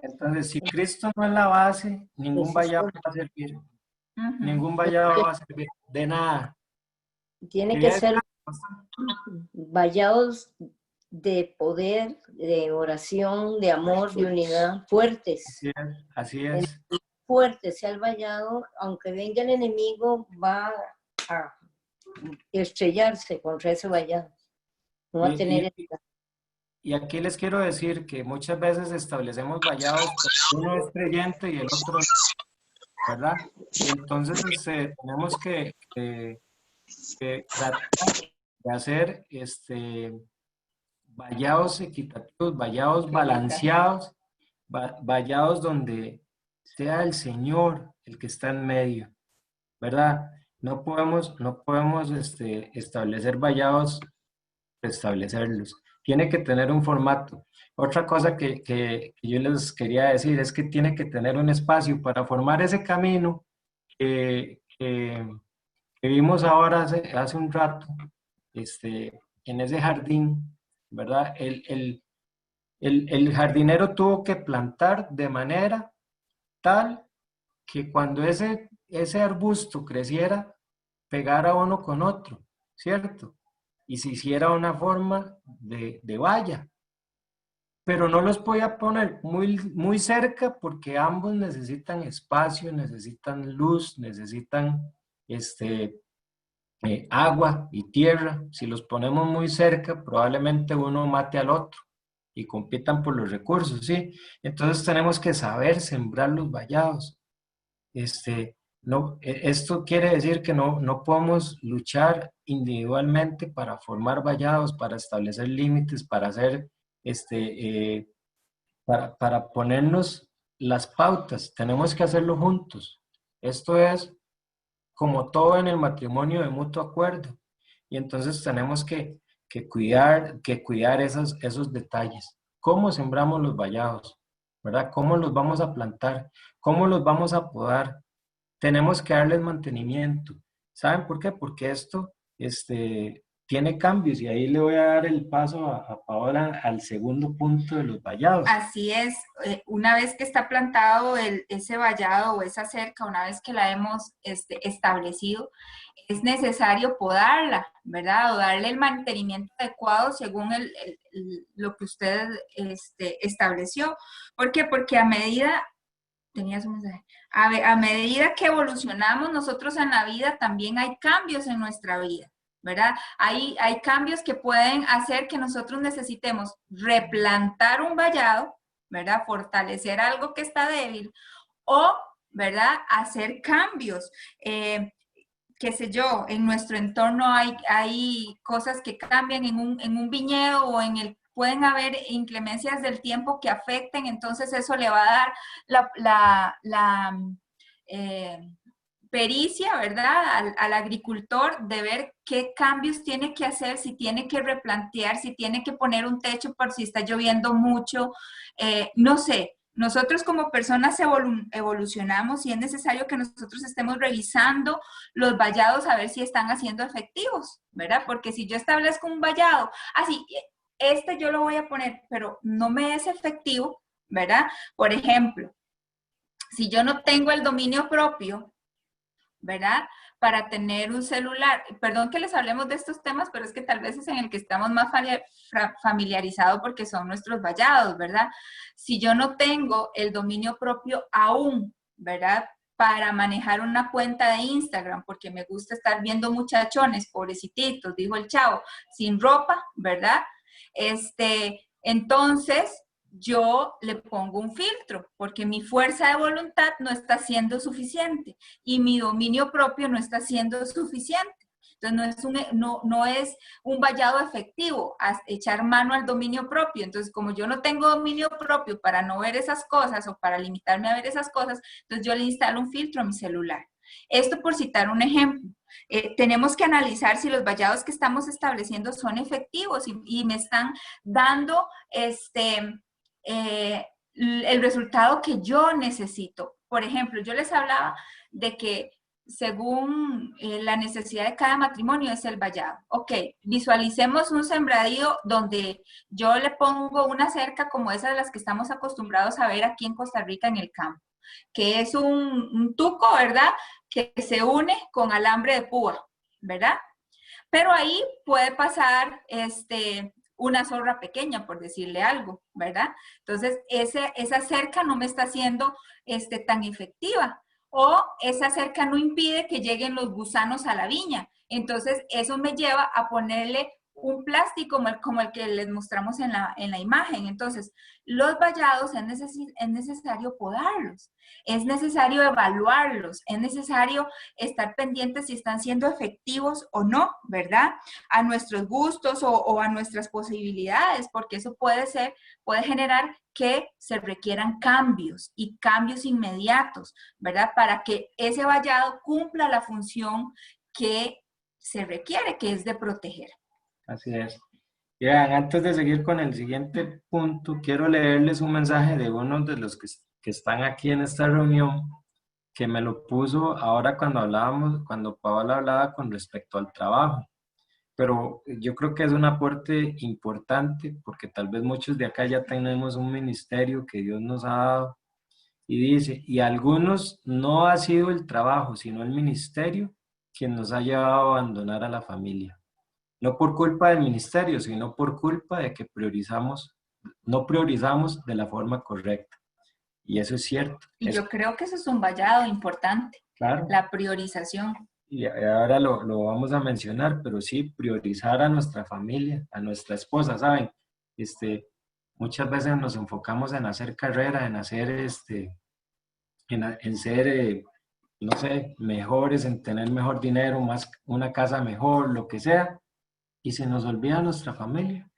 Entonces, si Cristo no es la base, ningún vallado va a servir. Ningún vallado va a servir de nada. Tiene que ser vallados de poder, de oración, de amor, de unidad, fuertes. Así es. Fuerte sea el vallado, aunque venga el enemigo, va a estrellarse contra ese vallado. No va a Y- tener y- Y aquí les quiero decir que muchas veces establecemos vallados, pero uno es creyente y el otro no, ¿verdad? Y entonces tenemos que tratar de hacer vallados equitativos, vallados balanceados, vallados donde sea el Señor el que está en medio, ¿verdad? No podemos establecer vallados, establecerlos. Tiene que tener un formato. Otra cosa que yo les quería decir es que tiene que tener un espacio para formar ese camino que vimos ahora hace un rato, en ese jardín, ¿verdad? El jardinero tuvo que plantar de manera tal que cuando ese arbusto creciera, pegara uno con otro, ¿cierto? Y se hiciera una forma de valla. Pero no los podía poner muy cerca porque ambos necesitan espacio, necesitan luz, necesitan agua y tierra. Si los ponemos muy cerca, probablemente uno mate al otro y compitan por los recursos, ¿sí? Entonces tenemos que saber sembrar los vallados. Esto quiere decir que no podemos luchar individualmente para formar vallados, para establecer límites, para hacer, para ponernos las pautas. Tenemos que hacerlo juntos. Esto es como todo en el matrimonio de mutuo acuerdo. Y entonces tenemos que cuidar esos detalles. ¿Cómo sembramos los vallados? ¿Verdad? ¿Cómo los vamos a plantar? ¿Cómo los vamos a podar? Tenemos que darles mantenimiento. ¿Saben por qué? Porque esto tiene cambios y ahí le voy a dar el paso a Paola al segundo punto de los vallados. Así es, una vez que está plantado ese vallado o esa cerca, una vez que la hemos establecido, es necesario podarla, ¿verdad? O darle el mantenimiento adecuado según lo que usted estableció. ¿Por qué? Porque a medida que evolucionamos nosotros en la vida, también hay cambios en nuestra vida, ¿verdad? Hay cambios que pueden hacer que nosotros necesitemos replantar un vallado, ¿verdad? Fortalecer algo que está débil o, ¿verdad? Hacer cambios. Qué sé yo, en nuestro entorno hay cosas que cambian en un viñedo o pueden haber inclemencias del tiempo que afecten, entonces eso le va a dar la pericia, ¿verdad? Al agricultor de ver qué cambios tiene que hacer, si tiene que replantear, si tiene que poner un techo por si está lloviendo mucho, no sé. Nosotros como personas evolucionamos y es necesario que nosotros estemos revisando los vallados a ver si están haciendo efectivos, ¿verdad? Porque si yo establezco un vallado, así, yo lo voy a poner, pero no me es efectivo, ¿verdad? Por ejemplo, si yo no tengo el dominio propio, ¿verdad? Para tener un celular, perdón que les hablemos de estos temas, pero es que tal vez es en el que estamos más familiarizados porque son nuestros vallados, ¿verdad? Si yo no tengo el dominio propio aún, ¿verdad? Para manejar una cuenta de Instagram, porque me gusta estar viendo muchachones, pobrecitos, dijo el chavo, sin ropa, ¿verdad? Entonces, yo le pongo un filtro porque mi fuerza de voluntad no está siendo suficiente y mi dominio propio no está siendo suficiente. Entonces no es un vallado efectivo echar mano al dominio propio. Entonces, como yo no tengo dominio propio para no ver esas cosas o para limitarme a ver esas cosas, entonces yo le instalo un filtro a mi celular. Esto por citar un ejemplo. Tenemos que analizar si los vallados que estamos estableciendo son efectivos y me están dando el resultado que yo necesito. Por ejemplo, yo les hablaba de que según la necesidad de cada matrimonio es el vallado. Ok, visualicemos un sembradío donde yo le pongo una cerca como esa de las que estamos acostumbrados a ver aquí en Costa Rica en el campo, que es un tuco, ¿verdad? Que se une con alambre de púa, ¿verdad? Pero ahí puede pasar una zorra pequeña, por decirle algo, ¿verdad? Entonces, esa cerca no me está siendo tan efectiva. O esa cerca no impide que lleguen los gusanos a la viña. Entonces, eso me lleva a ponerle un plástico como el que les mostramos en la imagen. Entonces, los vallados es necesario podarlos, es necesario evaluarlos, es necesario estar pendientes si están siendo efectivos o no, ¿verdad? A nuestros gustos o a nuestras posibilidades, porque eso puede generar que se requieran cambios y cambios inmediatos, ¿verdad? Para que ese vallado cumpla la función que se requiere, que es de proteger. Así es. Vean, antes de seguir con el siguiente punto, quiero leerles un mensaje de uno de los que están aquí en esta reunión, que me lo puso ahora cuando Paola hablaba con respecto al trabajo. Pero yo creo que es un aporte importante, porque tal vez muchos de acá ya tenemos un ministerio que Dios nos ha dado, y dice, y a algunos no ha sido el trabajo, sino el ministerio quien nos ha llevado a abandonar a la familia. No por culpa del ministerio, sino por culpa de que no priorizamos de la forma correcta. Y eso es cierto. Y yo creo que eso es un vallado importante, claro. La priorización. Y ahora lo vamos a mencionar, pero sí, priorizar a nuestra familia, a nuestra esposa, ¿saben? Muchas veces nos enfocamos en hacer carrera, en hacer, en ser, no sé, mejores, en tener mejor dinero, una casa mejor, lo que sea, y se nos olvida nuestra familia.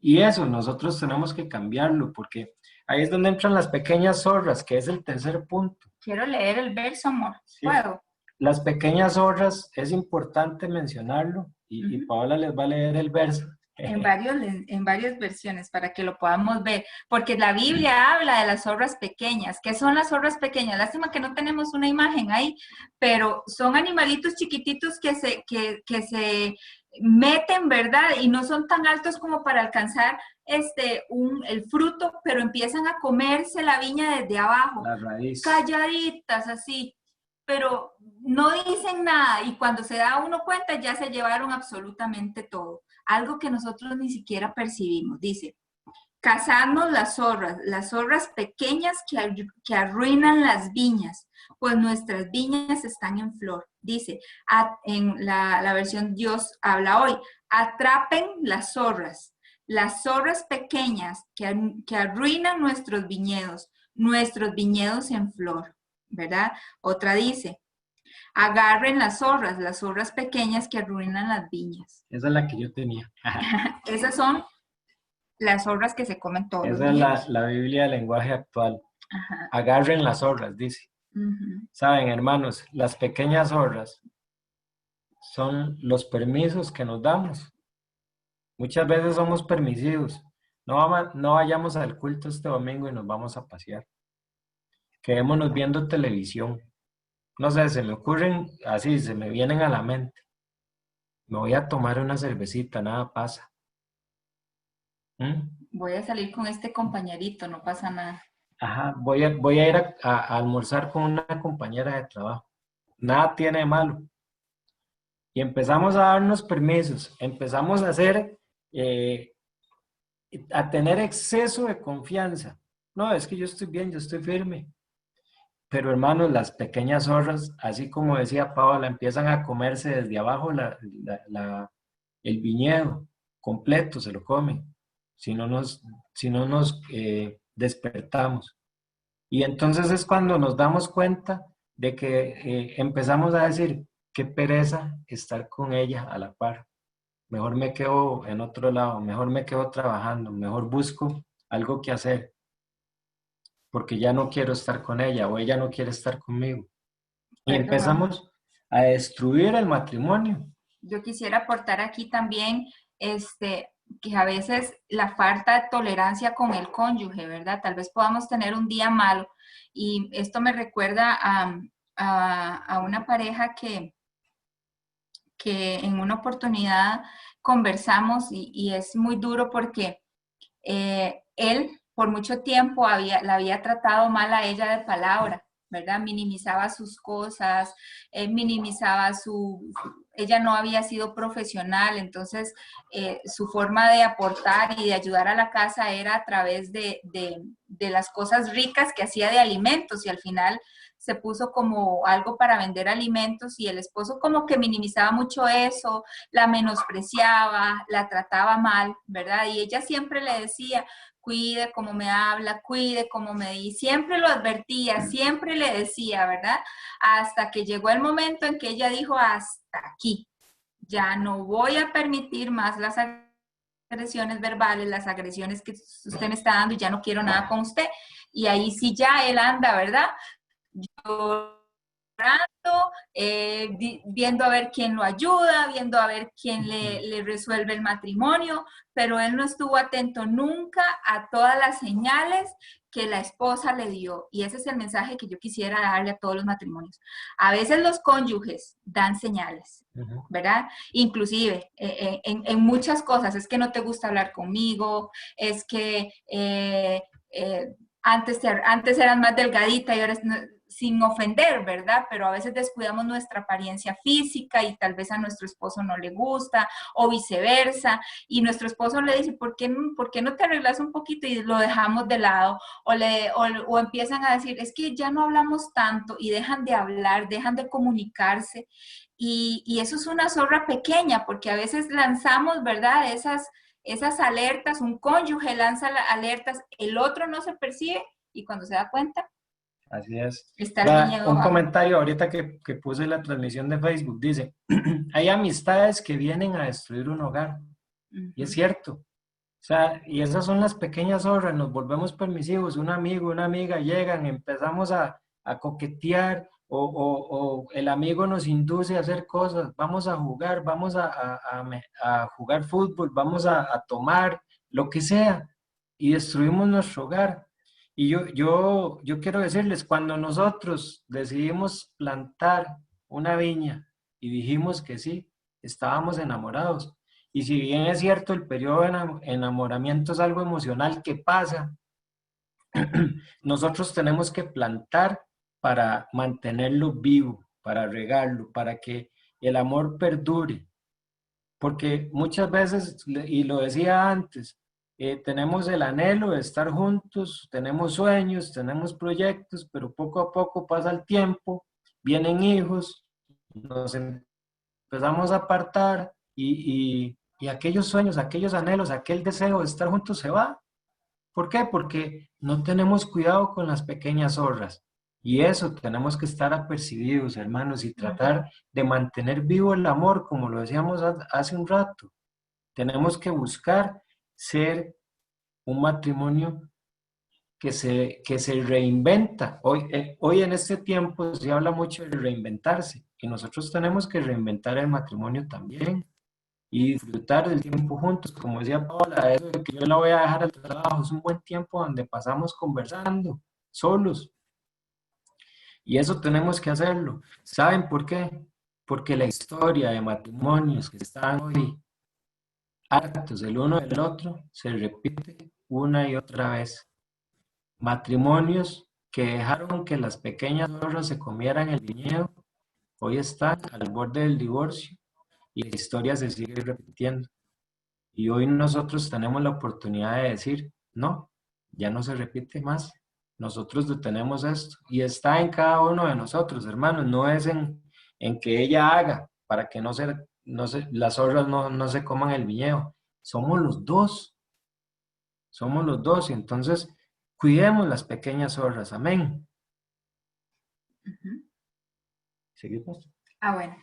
Y eso nosotros tenemos que cambiarlo, porque ahí es donde entran las pequeñas zorras, que es el tercer punto. Quiero leer el verso, amor. Sí. ¿Puedo? Las pequeñas zorras, es importante mencionarlo, y Paola les va a leer el verso. En varias versiones para que lo podamos ver, porque la Biblia habla de las zorras pequeñas. ¿Qué son las zorras pequeñas? Lástima que no tenemos una imagen ahí, pero son animalitos chiquititos que se meten, ¿verdad? Y no son tan altos como para alcanzar el fruto, pero empiezan a comerse la viña desde abajo. La raíz. Calladitas, así, pero no dicen nada, y cuando se da uno cuenta ya se llevaron absolutamente todo. Algo que nosotros ni siquiera percibimos. Dice, cazadnos las zorras pequeñas que arruinan las viñas, pues nuestras viñas están en flor. Dice, en la versión Dios habla hoy, atrapen las zorras pequeñas que arruinan nuestros viñedos en flor, ¿verdad? Otra dice, agarren las zorras pequeñas que arruinan las viñas. Esa es la que yo tenía. Esas son las zorras que se comen todos los días. Esa es la Biblia del lenguaje actual. Ajá. Agarren las zorras, dice. Saben, hermanos, las pequeñas zorras son los permisos que nos damos. Muchas veces somos permisivos. No vayamos al culto este domingo y nos vamos a pasear. Quedémonos viendo televisión. No sé, se me ocurren así, se me vienen a la mente. Me voy a tomar una cervecita, nada pasa. Voy a salir con este compañerito, no pasa nada. Ajá, voy a ir a almorzar con una compañera de trabajo. Nada tiene de malo. Y empezamos a darnos permisos, empezamos a tener exceso de confianza. No, es que yo estoy bien, yo estoy firme. Pero hermanos, las pequeñas zorras, así como decía Paola, empiezan a comerse desde abajo el viñedo completo, se lo comen, si no nos despertamos. Y entonces es cuando nos damos cuenta de que empezamos a decir, qué pereza estar con ella a la par. Mejor me quedo en otro lado, mejor me quedo trabajando, mejor busco algo que hacer, porque ya no quiero estar con ella o ella no quiere estar conmigo. Y empezamos a destruir el matrimonio. Yo quisiera aportar aquí también que a veces la falta de tolerancia con el cónyuge, ¿verdad? Tal vez podamos tener un día malo, y esto me recuerda a una pareja que en una oportunidad conversamos, y es muy duro porque él por mucho tiempo la había tratado mal a ella de palabra, ¿verdad? Minimizaba sus cosas, minimizaba ella no había sido profesional, entonces su forma de aportar y de ayudar a la casa era a través de las cosas ricas que hacía de alimentos, y al final se puso como algo para vender alimentos, y el esposo como que minimizaba mucho eso, la menospreciaba, la trataba mal, ¿verdad? Y ella siempre le decía, cuide cómo me habla, cuide cómo me dice, siempre lo advertía, siempre le decía, ¿verdad? Hasta que llegó el momento en que ella dijo, hasta aquí, ya no voy a permitir más las agresiones verbales, las agresiones que usted me está dando, y ya no quiero nada con usted. Y ahí sí ya él anda, ¿verdad? Llorando, viendo a ver quién lo ayuda, viendo a ver quién le resuelve el matrimonio, pero él no estuvo atento nunca a todas las señales que la esposa le dio. Y ese es el mensaje que yo quisiera darle a todos los matrimonios. A veces los cónyuges dan señales, ¿verdad? Inclusive en muchas cosas. Es que no te gusta hablar conmigo, es que antes eras más delgadita y ahora sin ofender, ¿verdad? Pero a veces descuidamos nuestra apariencia física y tal vez a nuestro esposo no le gusta, o viceversa, y nuestro esposo le dice, ¿por qué no te arreglas un poquito? Y lo dejamos de lado, o empiezan a decir, es que ya no hablamos tanto, y dejan de hablar, dejan de comunicarse, y eso es una zorra pequeña, porque a veces lanzamos, ¿verdad? Esas alertas, un cónyuge lanza alertas, el otro no se percibe, y cuando se da cuenta, Así es. está el viñedo Un abajo. comentario ahorita que puse en la transmisión de Facebook, dice, hay amistades que vienen a destruir un hogar. Y es cierto. O sea, y esas son las pequeñas zorras, nos volvemos permisivos, un amigo, una amiga llegan, empezamos a coquetear, o el amigo nos induce a hacer cosas, vamos a jugar, vamos a jugar fútbol, vamos a tomar, lo que sea, y destruimos nuestro hogar. Y yo quiero decirles, cuando nosotros decidimos plantar una viña y dijimos que sí, estábamos enamorados. Y si bien es cierto, el periodo de enamoramiento es algo emocional que pasa, nosotros tenemos que plantar para mantenerlo vivo, para regarlo, para que el amor perdure. Porque muchas veces, y lo decía antes, tenemos el anhelo de estar juntos, tenemos sueños, tenemos proyectos, pero poco a poco pasa el tiempo, vienen hijos, nos empezamos a apartar y aquellos sueños, aquellos anhelos, aquel deseo de estar juntos se va. ¿Por qué? Porque no tenemos cuidado con las pequeñas zorras. Y eso tenemos que estar apercibidos, hermanos, y tratar de mantener vivo el amor, como lo decíamos hace un rato. Tenemos que buscar ser un matrimonio que se reinventa. Hoy en este tiempo se habla mucho de reinventarse, y nosotros tenemos que reinventar el matrimonio también y disfrutar del tiempo juntos. Como decía Paola, eso de que yo la voy a dejar al trabajo, es un buen tiempo donde pasamos conversando, solos. Y eso tenemos que hacerlo. ¿Saben por qué? Porque la historia de matrimonios que están hoy hartos el uno del otro se repite una y otra vez. Matrimonios que dejaron que las pequeñas zorras se comieran el viñedo, hoy están al borde del divorcio y la historia se sigue repitiendo. Y hoy nosotros tenemos la oportunidad de decir, no, ya no se repite más. Nosotros detenemos esto y está en cada uno de nosotros, hermanos. No es en que ella haga para que las zorras no se coman el viñedo. Somos los dos. Somos los dos. Y entonces, cuidemos las pequeñas zorras. Amén. ¿Seguimos? Bueno.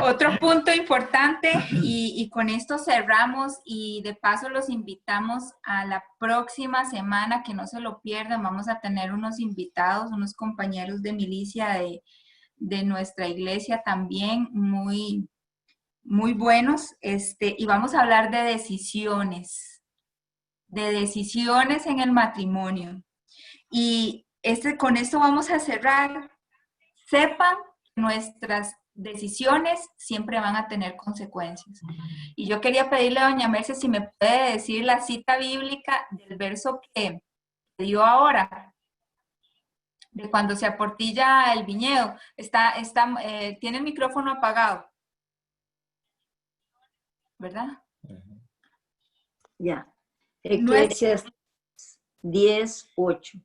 Otro punto importante, y con esto cerramos, y de paso los invitamos a la próxima semana, que no se lo pierdan. Vamos a tener unos invitados, unos compañeros de milicia de nuestra iglesia también, muy, muy buenos, y vamos a hablar de decisiones en el matrimonio. Y con esto vamos a cerrar. Sepan que nuestras decisiones siempre van a tener consecuencias. Y yo quería pedirle a doña Merce si me puede decir la cita bíblica del verso que dio ahora. de cuando se aportilla el viñedo. Tiene el micrófono apagado, ¿verdad? Ya. Eclesiastes 10:8.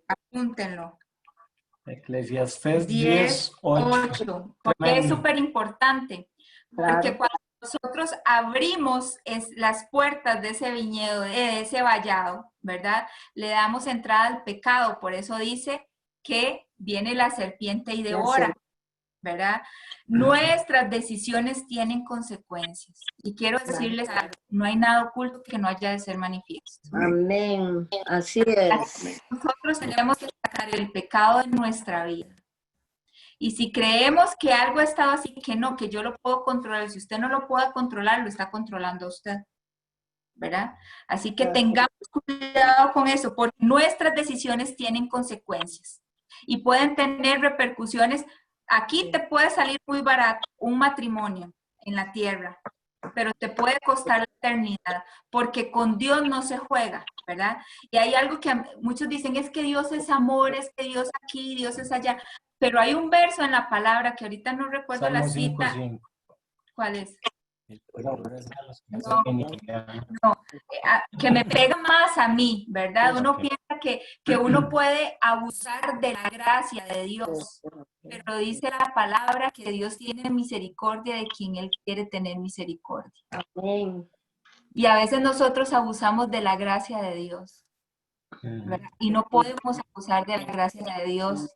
Apúntenlo. Eclesiastés 10, 10:8. 8, porque es Tremendo. súper importante. Porque cuando nosotros abrimos las puertas de ese viñedo, de ese vallado, ¿verdad? Le damos entrada al pecado. Por eso dice que viene la serpiente y devora, ¿verdad? Nuestras decisiones tienen consecuencias. Y quiero decirles algo, no hay nada oculto que no haya de ser manifiesto. Amén. Así es. Nosotros tenemos que sacar el pecado de nuestra vida. Y si creemos que algo ha estado así, que no, que yo lo puedo controlar, si usted no lo puede controlar, lo está controlando a usted, ¿verdad? Así que tengamos cuidado con eso, porque nuestras decisiones tienen consecuencias y pueden tener repercusiones. Aquí te puede salir muy barato un matrimonio en la tierra, pero te puede costar la eternidad, porque con Dios no se juega, ¿verdad? Y hay algo que muchos dicen, es que Dios es amor, es que Dios aquí, Dios es allá, pero hay un verso en la palabra que ahorita no recuerdo la Salmo cita. 5:5. ¿Cuál es? No. Que me pega más a mí, ¿verdad? Uno piensa que uno puede abusar de la gracia de Dios, pero dice la palabra que Dios tiene misericordia de quien Él quiere tener misericordia. Amén. Y a veces nosotros abusamos de la gracia de Dios, ¿verdad? Y no podemos abusar de la gracia de Dios,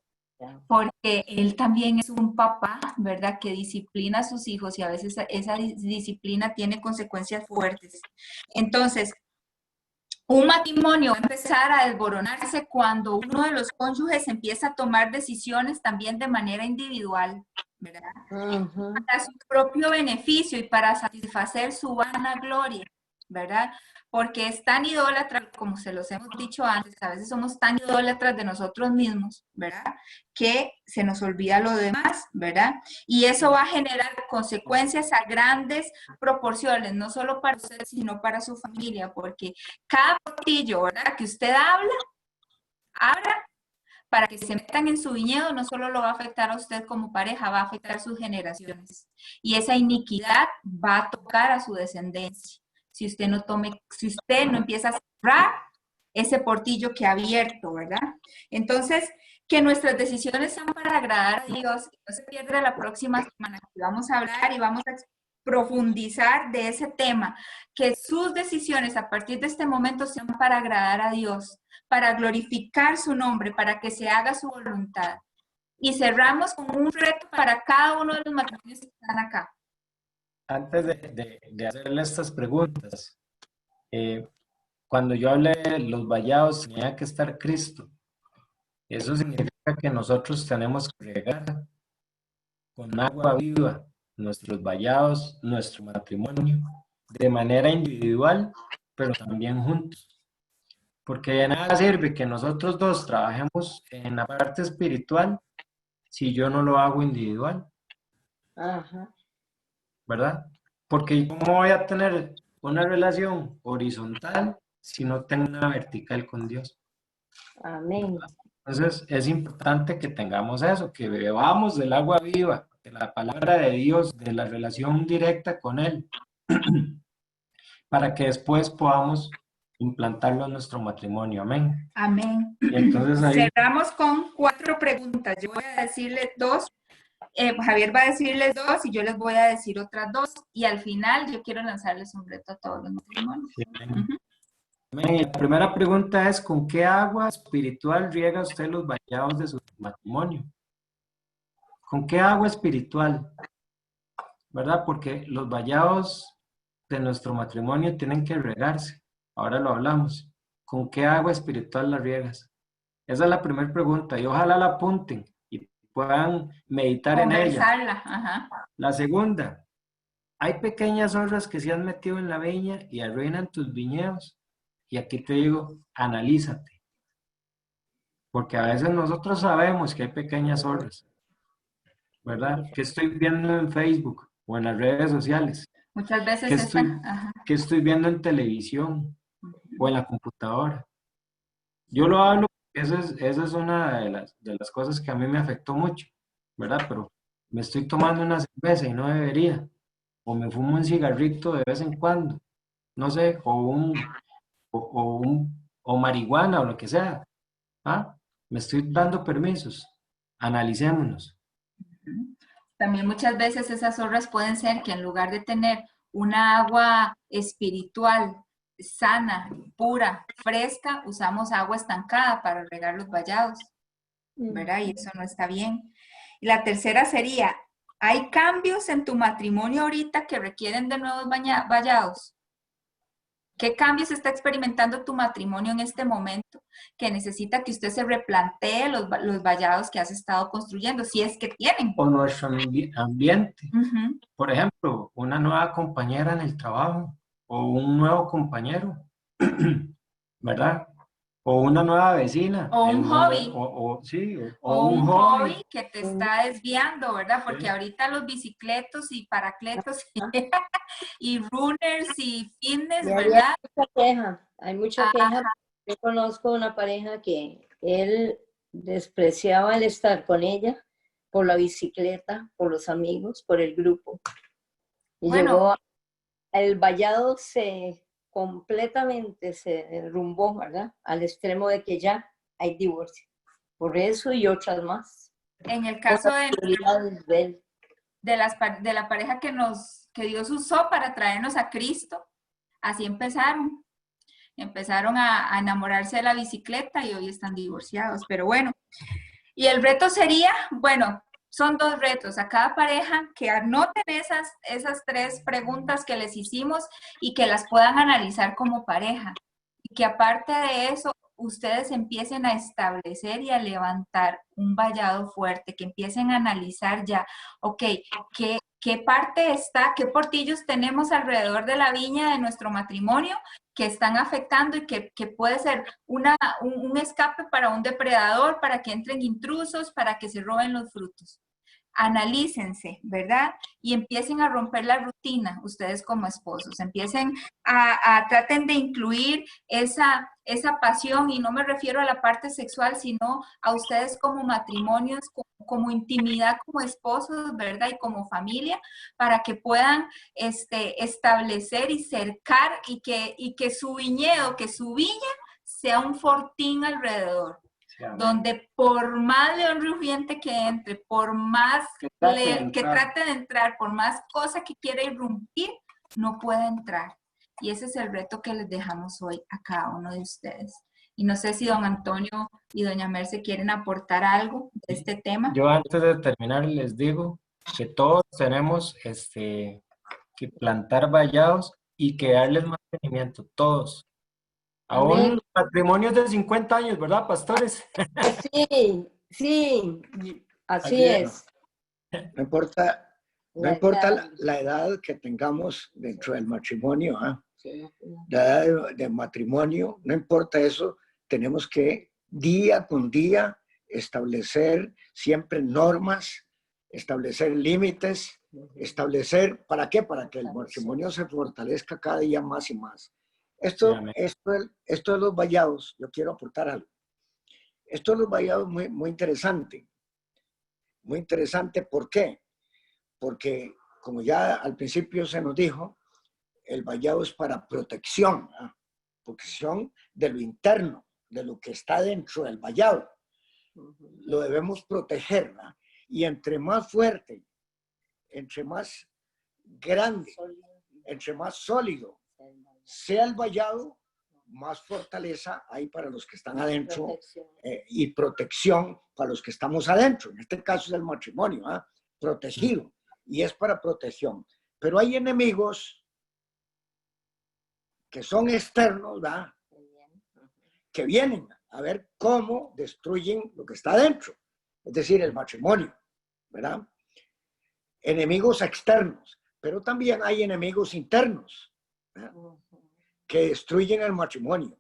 porque Él también es un papá, ¿verdad? Que disciplina a sus hijos y a veces esa disciplina tiene consecuencias fuertes. Entonces, un matrimonio va a empezar a desboronarse cuando uno de los cónyuges empieza a tomar decisiones también de manera individual, ¿verdad? Para su propio beneficio y para satisfacer su vanagloria, ¿verdad? Porque es tan idólatra, como se los hemos dicho antes, a veces somos tan idólatras de nosotros mismos, ¿verdad? Que se nos olvida lo demás, ¿verdad? Y eso va a generar consecuencias a grandes proporciones, no solo para usted, sino para su familia, porque cada portillo, ¿verdad? Que usted abra para que se metan en su viñedo, no solo lo va a afectar a usted como pareja, va a afectar a sus generaciones. Y esa iniquidad va a tocar a su descendencia. Si usted no empieza a cerrar ese portillo que ha abierto, ¿verdad? Entonces, que nuestras decisiones sean para agradar a Dios. No se pierda la próxima semana que vamos a hablar y vamos a profundizar de ese tema. Que sus decisiones a partir de este momento sean para agradar a Dios, para glorificar su nombre, para que se haga su voluntad. Y cerramos con un reto para cada uno de los matrimonios que están acá. Antes de hacerle estas preguntas, cuando yo hablé de los vallados, tenía que estar Cristo. Eso significa que nosotros tenemos que regar con agua viva nuestros vallados, nuestro matrimonio, de manera individual, pero también juntos. Porque de nada sirve que nosotros dos trabajemos en la parte espiritual si yo no lo hago individual. Ajá. ¿Verdad? Porque ¿cómo voy a tener una relación horizontal si no tengo una vertical con Dios? Amén. Entonces es importante que tengamos eso, que bebamos del agua viva, de la palabra de Dios, de la relación directa con Él, para que después podamos implantarlo en nuestro matrimonio. Amén. Amén. Y entonces ahí... Cerramos con 4 preguntas. Yo voy a decirles 2. Javier va a decirles 2 y yo les voy a decir otras 2 y al final yo quiero lanzarles un reto a todos los matrimonios. Sí. La primera pregunta es, ¿con qué agua espiritual riega usted los vallados de su matrimonio? ¿Con qué agua espiritual? ¿Verdad? Porque los vallados de nuestro matrimonio tienen que regarse. Ahora lo hablamos. ¿Con qué agua espiritual la riegas? Esa es la primera pregunta y ojalá la apunten y puedan meditar en ella. Ajá. La segunda, hay pequeñas zorras que se han metido en la viña y arruinan tus viñedos. Y aquí te digo, analízate. Porque a veces nosotros sabemos que hay pequeñas zorras, ¿verdad? ¿Qué estoy viendo en Facebook o en las redes sociales? Muchas veces ¿Qué estoy viendo en televisión o en la computadora? Yo lo hablo esa es una de las cosas que a mí me afectó mucho, ¿verdad? Pero me estoy tomando una cerveza y no debería, o me fumo un cigarrito de vez en cuando, no sé, o marihuana o lo que sea. ¿Ah? Me estoy dando permisos. Analicémonos. Ujú. También muchas veces esas zorras pueden ser que en lugar de tener una agua espiritual, sana, pura, fresca, usamos agua estancada para regar los vallados, ¿verdad? Y eso no está bien. Y la tercera sería, ¿hay cambios en tu matrimonio ahorita que requieren de nuevos vallados? ¿Qué cambios está experimentando tu matrimonio en este momento que necesita que usted se replantee los vallados que has estado construyendo, si es que tienen? O nuestro ambiente. Ujú. Por ejemplo, una nueva compañera en el trabajo o un nuevo compañero, ¿verdad? O una nueva vecina. O un hobby. Sí, O un un hobby. hobby que te está desviando, ¿verdad? Porque ahorita los bicicletos y paracletos y runners y fitness, Y ahí ¿verdad? hay mucha queja. Yo conozco una pareja que él despreciaba el estar con ella por la bicicleta, por los amigos, por el grupo. Y Bueno, el vallado completamente se derrumbó, ¿verdad? Al extremo de que ya hay divorcio. Por eso y otras más. en el Por caso las prioridades de él. de la pareja que Dios usó para traernos a Cristo, así empezaron. Empezaron a enamorarse de la bicicleta y hoy están divorciados. Pero bueno, y el reto sería, bueno, son dos retos a cada pareja que anoten esas tres preguntas que les hicimos y que las puedan analizar como pareja. Y que aparte de eso, ustedes empiecen a establecer y a levantar un vallado fuerte, que empiecen a analizar ya, ok, ¿qué parte está, qué portillos tenemos alrededor de la viña de nuestro matrimonio que están afectando y que puede ser un escape para un depredador, para que entren intrusos, para que se roben los frutos? Analícense, ¿verdad? Y empiecen a romper la rutina, ustedes como esposos, empiecen traten de incluir esa pasión, y no me refiero a la parte sexual, sino a ustedes como matrimonios, como intimidad como esposos, ¿verdad? Y como familia, para que puedan establecer y cercar y que su viñedo, que su viña sea un fortín alrededor, donde por más león rugiente que entre, por más que trate de entrar, por más cosa que quiera irrumpir, no puede entrar. Y ese es el reto que les dejamos hoy a cada uno de ustedes. Y no sé si don Antonio y doña Merce quieren aportar algo de este tema. Yo antes de terminar les digo que todos tenemos que plantar vallados y que darles mantenimiento, todos. Aún matrimonios de 50 años, ¿verdad, pastores? Sí, sí, así es. No importa, no importa la edad que tengamos dentro del matrimonio, la edad de matrimonio, no importa eso, tenemos que día con día establecer siempre normas, establecer límites, establecer, ¿para qué? Para que el matrimonio se fortalezca cada día más y más. Esto de los vallados, yo quiero aportar algo. Esto de los vallados es muy interesante. Muy interesante, ¿por qué? Porque, como ya al principio se nos dijo, el vallado es para protección, ¿eh? Protección de lo interno, de lo que está dentro del vallado. Lo debemos proteger, ¿eh? Y entre más fuerte, entre más grande, entre más sólido sea el vallado, más fortaleza hay para los que están adentro y protección para los que estamos adentro. En este caso es el matrimonio, protegido, y es para protección. Pero hay enemigos que son externos, ¿verdad? Que vienen a ver cómo destruyen lo que está adentro, es decir, el matrimonio, ¿verdad? Enemigos externos, pero también hay enemigos internos, ¿verdad? Que destruyen el matrimonio.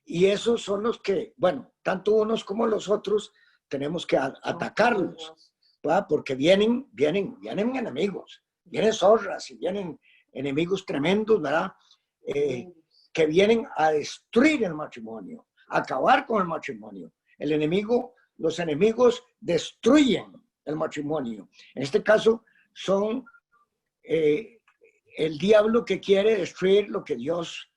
Y esos son los que, bueno, tanto unos como los otros tenemos que atacarlos, ¿verdad? Porque vienen enemigos, vienen zorras y vienen enemigos tremendos, ¿verdad? Que vienen a destruir el matrimonio, a acabar con el matrimonio. El enemigo, los enemigos destruyen el matrimonio. En este caso son el diablo que quiere destruir lo que Dios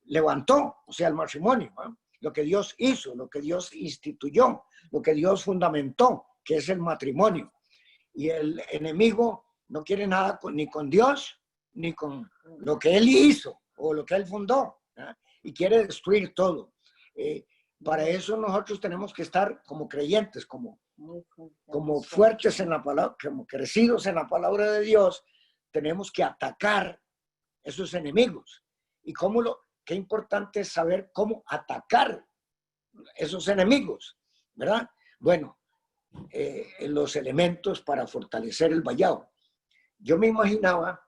levantó, o sea, el matrimonio, ¿eh? Lo que Dios hizo, lo que Dios instituyó, lo que Dios fundamentó, que es el matrimonio. Y el enemigo no quiere nada ni con Dios, ni con lo que Él hizo o lo que Él fundó, ¿eh? Y quiere destruir todo. Para eso nosotros tenemos que estar como creyentes, como fuertes en la palabra, como crecidos en la palabra de Dios. Tenemos que atacar esos enemigos. Y qué importante es saber cómo atacar esos enemigos, ¿verdad? Bueno, los elementos para fortalecer el vallado. Yo me imaginaba,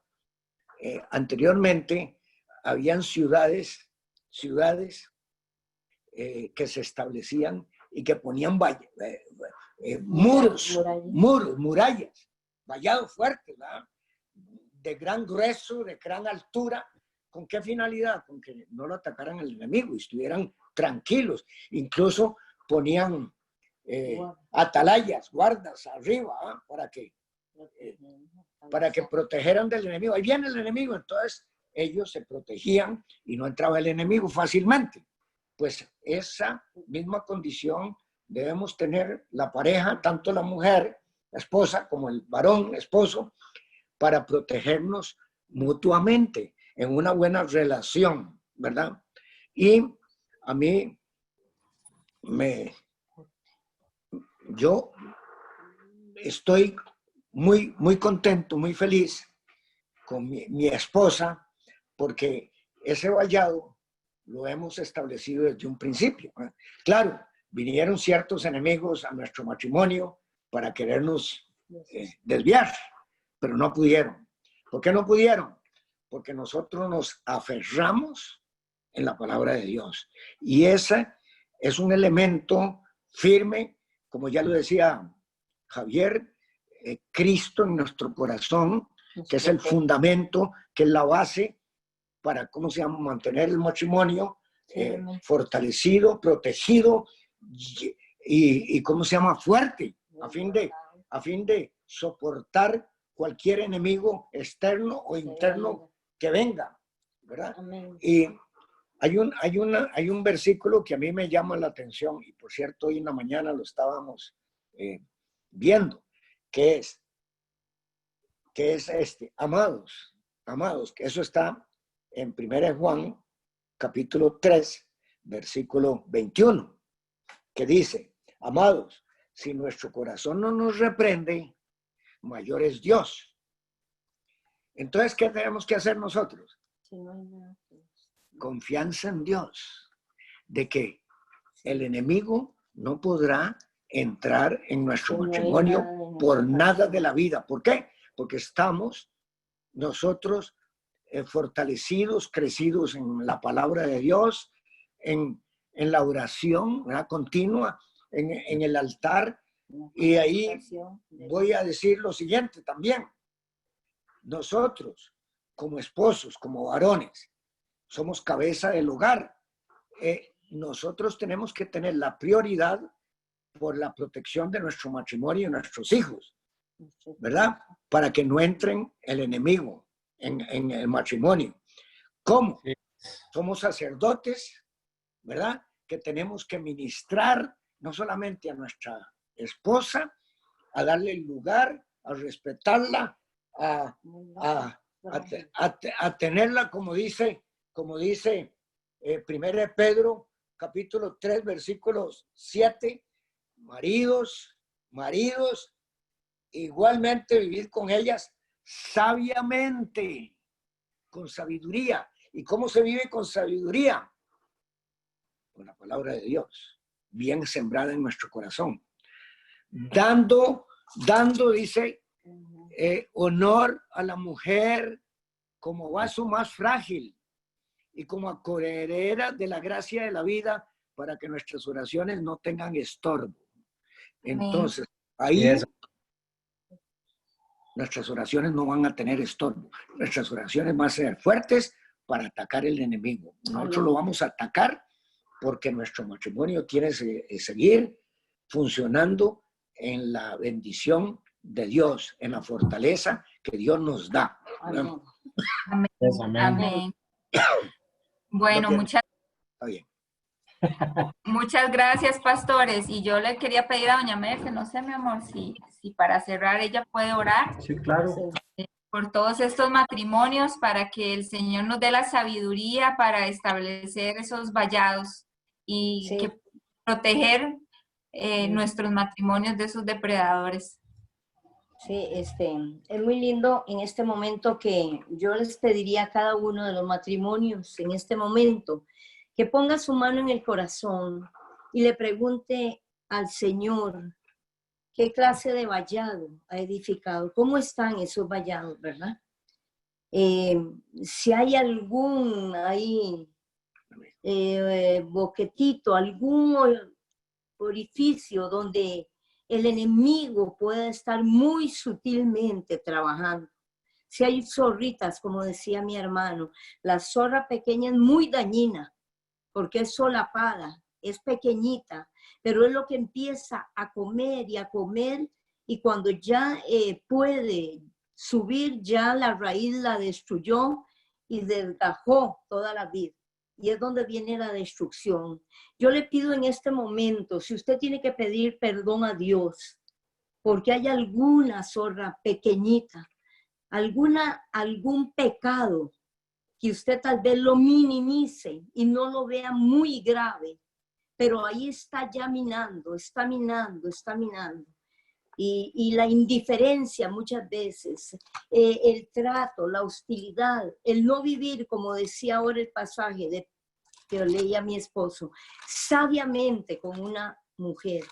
anteriormente, habían ciudades que se establecían y que ponían murallas, vallados fuertes, ¿verdad? De gran grueso, de gran altura. ¿Con qué finalidad? Con que no lo atacaran el enemigo y estuvieran tranquilos. Incluso ponían atalayas, guardas arriba, ¿eh? para que protegeran del enemigo. Ahí viene el enemigo, entonces ellos se protegían y no entraba el enemigo fácilmente. Pues esa misma condición debemos tener la pareja, tanto la mujer, la esposa, como el varón, esposo, para protegernos mutuamente en una buena relación, ¿verdad? Y a mí yo estoy muy, muy contento, muy feliz con mi esposa, porque ese vallado lo hemos establecido desde un principio, ¿eh? Claro, vinieron ciertos enemigos a nuestro matrimonio para querernos desviar, pero no pudieron. ¿Por qué no pudieron? Porque nosotros nos aferramos en la palabra de Dios. Y ese es un elemento firme, como ya lo decía Javier, Cristo en nuestro corazón, que es el fundamento, que es la base para, ¿cómo se llama?, mantener el matrimonio fortalecido, protegido y ¿cómo se llama?, fuerte, a fin de soportar cualquier enemigo externo o interno que venga, ¿verdad? Y hay un versículo que a mí me llama la atención, y por cierto hoy en la mañana lo estábamos viendo, que es este: amados, que eso está en 1 Juan capítulo 3, versículo 21, que dice: amados, si nuestro corazón no nos reprende, mayor es Dios. Entonces, ¿qué tenemos que hacer nosotros? Confianza en Dios, de que el enemigo no podrá entrar en nuestro matrimonio por nada de la vida. ¿Por qué? Porque estamos nosotros fortalecidos, crecidos en la palabra de Dios, en la oración, ¿verdad?, continua, en el altar. Y ahí voy a decir lo siguiente también. Nosotros, como esposos, como varones, somos cabeza del hogar. Nosotros tenemos que tener la prioridad por la protección de nuestro matrimonio y nuestros hijos, ¿verdad? Para que no entren el enemigo en el matrimonio. ¿Cómo? Sí. Somos sacerdotes, ¿verdad?, que tenemos que ministrar no solamente a nuestra esposa, a darle el lugar, a respetarla, a tenerla, como dice 1 Pedro capítulo 3 versículos 7, maridos, igualmente vivir con ellas sabiamente, con sabiduría. ¿Y cómo se vive con sabiduría? Con la palabra de Dios, bien sembrada en nuestro corazón. Dando, dice, honor a la mujer como vaso más frágil y como acoheredera de la gracia de la vida, para que nuestras oraciones no tengan estorbo. Entonces, ahí nuestras oraciones no van a tener estorbo. Nuestras oraciones van a ser fuertes para atacar el enemigo. Nosotros lo vamos a atacar porque nuestro matrimonio tiene que seguir funcionando en la bendición de Dios, en la fortaleza que Dios nos da. ¿No? Amén. Amén. Amén. Bueno, Está bien. muchas gracias, pastores. Y yo le quería pedir a doña Merce, no sé, mi amor, si para cerrar ella puede orar Sí, claro. por todos estos matrimonios, para que el Señor nos dé la sabiduría para establecer esos vallados y Sí. que proteger nuestros matrimonios de esos depredadores. Sí, es muy lindo en este momento que yo les pediría a cada uno de los matrimonios en este momento que ponga su mano en el corazón y le pregunte al Señor qué clase de vallado ha edificado, cómo están esos vallados, ¿verdad? Si hay algún ahí boquetito, algún orificio donde el enemigo pueda estar muy sutilmente trabajando. Si hay zorritas, como decía mi hermano, la zorra pequeña es muy dañina porque es solapada, es pequeñita, pero es lo que empieza a comer y cuando ya puede subir, ya la raíz la destruyó y desgajó toda la vida. Y es donde viene la destrucción. Yo le pido en este momento, si usted tiene que pedir perdón a Dios, porque hay alguna zorra pequeñita, algún pecado que usted tal vez lo minimice y no lo vea muy grave, pero ahí está ya minando, está minando, está minando. Y la indiferencia muchas veces, el trato, la hostilidad, el no vivir, como decía ahora el pasaje que leía mi esposo, sabiamente con una mujer.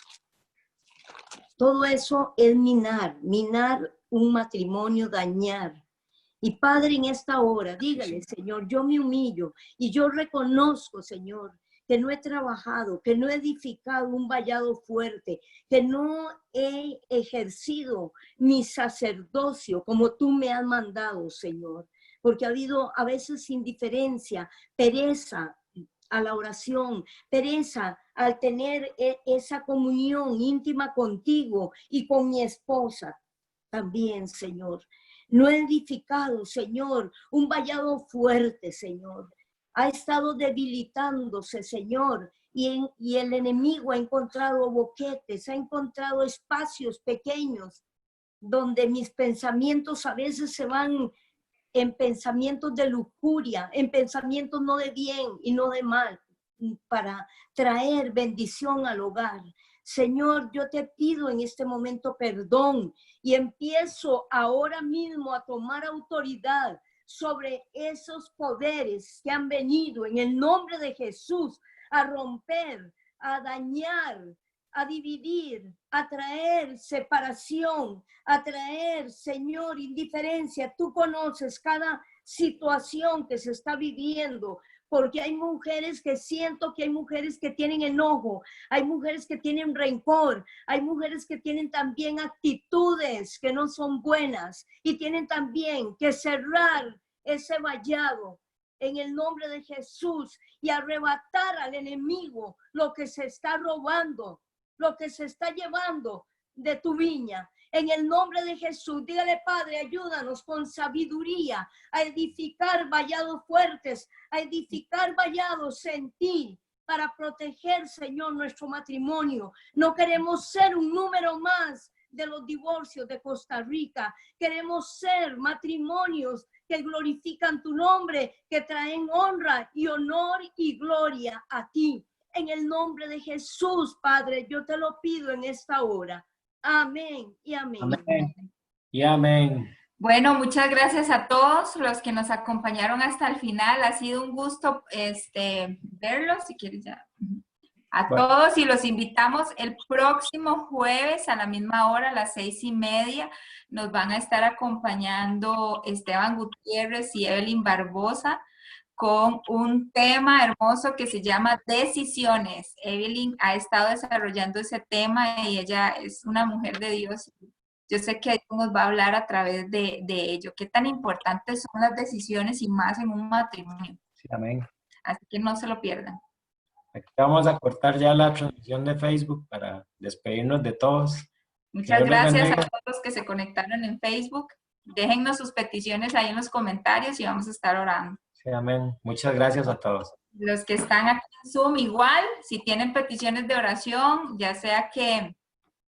Todo eso es minar un matrimonio, dañar. Y Padre, en esta hora, dígale, Señor, yo me humillo y yo reconozco, Señor, que no he trabajado, que no he edificado un vallado fuerte, que no he ejercido mi sacerdocio como tú me has mandado, Señor, porque ha habido a veces indiferencia, pereza a la oración, pereza al tener esa comunión íntima contigo y con mi esposa también, Señor. No he edificado, Señor, un vallado fuerte, Señor. Ha estado debilitándose, Señor, y el enemigo ha encontrado boquetes, ha encontrado espacios pequeños donde mis pensamientos a veces se van en pensamientos de lujuria, en pensamientos no de bien y no de mal, para traer bendición al hogar. Señor, yo te pido en este momento perdón y empiezo ahora mismo a tomar autoridad sobre esos poderes que han venido en el nombre de Jesús a romper, a dañar, a dividir, a traer separación, a traer, Señor, indiferencia. Tú conoces cada situación que se está viviendo, porque hay mujeres que siento que hay mujeres que tienen enojo, hay mujeres que tienen rencor, hay mujeres que tienen también actitudes que no son buenas y tienen también que cerrar ese vallado en el nombre de Jesús y arrebatar al enemigo lo que se está robando, lo que se está llevando de tu viña. En el nombre de Jesús, dígale, Padre, ayúdanos con sabiduría a edificar vallados fuertes, a edificar vallados en ti para proteger, Señor, nuestro matrimonio. No queremos ser un número más de los divorcios de Costa Rica. Queremos ser matrimonios que glorifican tu nombre, que traen honra y honor y gloria a ti. En el nombre de Jesús, Padre, yo te lo pido en esta hora. Amén y amén. Amén y amén. Bueno, muchas gracias a todos los que nos acompañaron hasta el final. Ha sido un gusto verlos, si quieres ya. A todos, y los invitamos el próximo jueves a la misma hora, a las 6:30. Nos van a estar acompañando Esteban Gutiérrez y Evelyn Barbosa con un tema hermoso que se llama decisiones. Evelyn ha estado desarrollando ese tema y ella es una mujer de Dios. Yo sé que nos va a hablar a través de ello. Qué tan importantes son las decisiones y más en un matrimonio. Sí, amén. Así que no se lo pierdan. Aquí vamos a cortar ya la transmisión de Facebook para despedirnos de todos. Muchas Dios los gracias a bendiga. todos los que se conectaron en Facebook. Déjennos sus peticiones ahí en los comentarios y vamos a estar orando. Sí, amén. Muchas gracias a todos. Los que están aquí en Zoom igual, si tienen peticiones de oración, ya sea que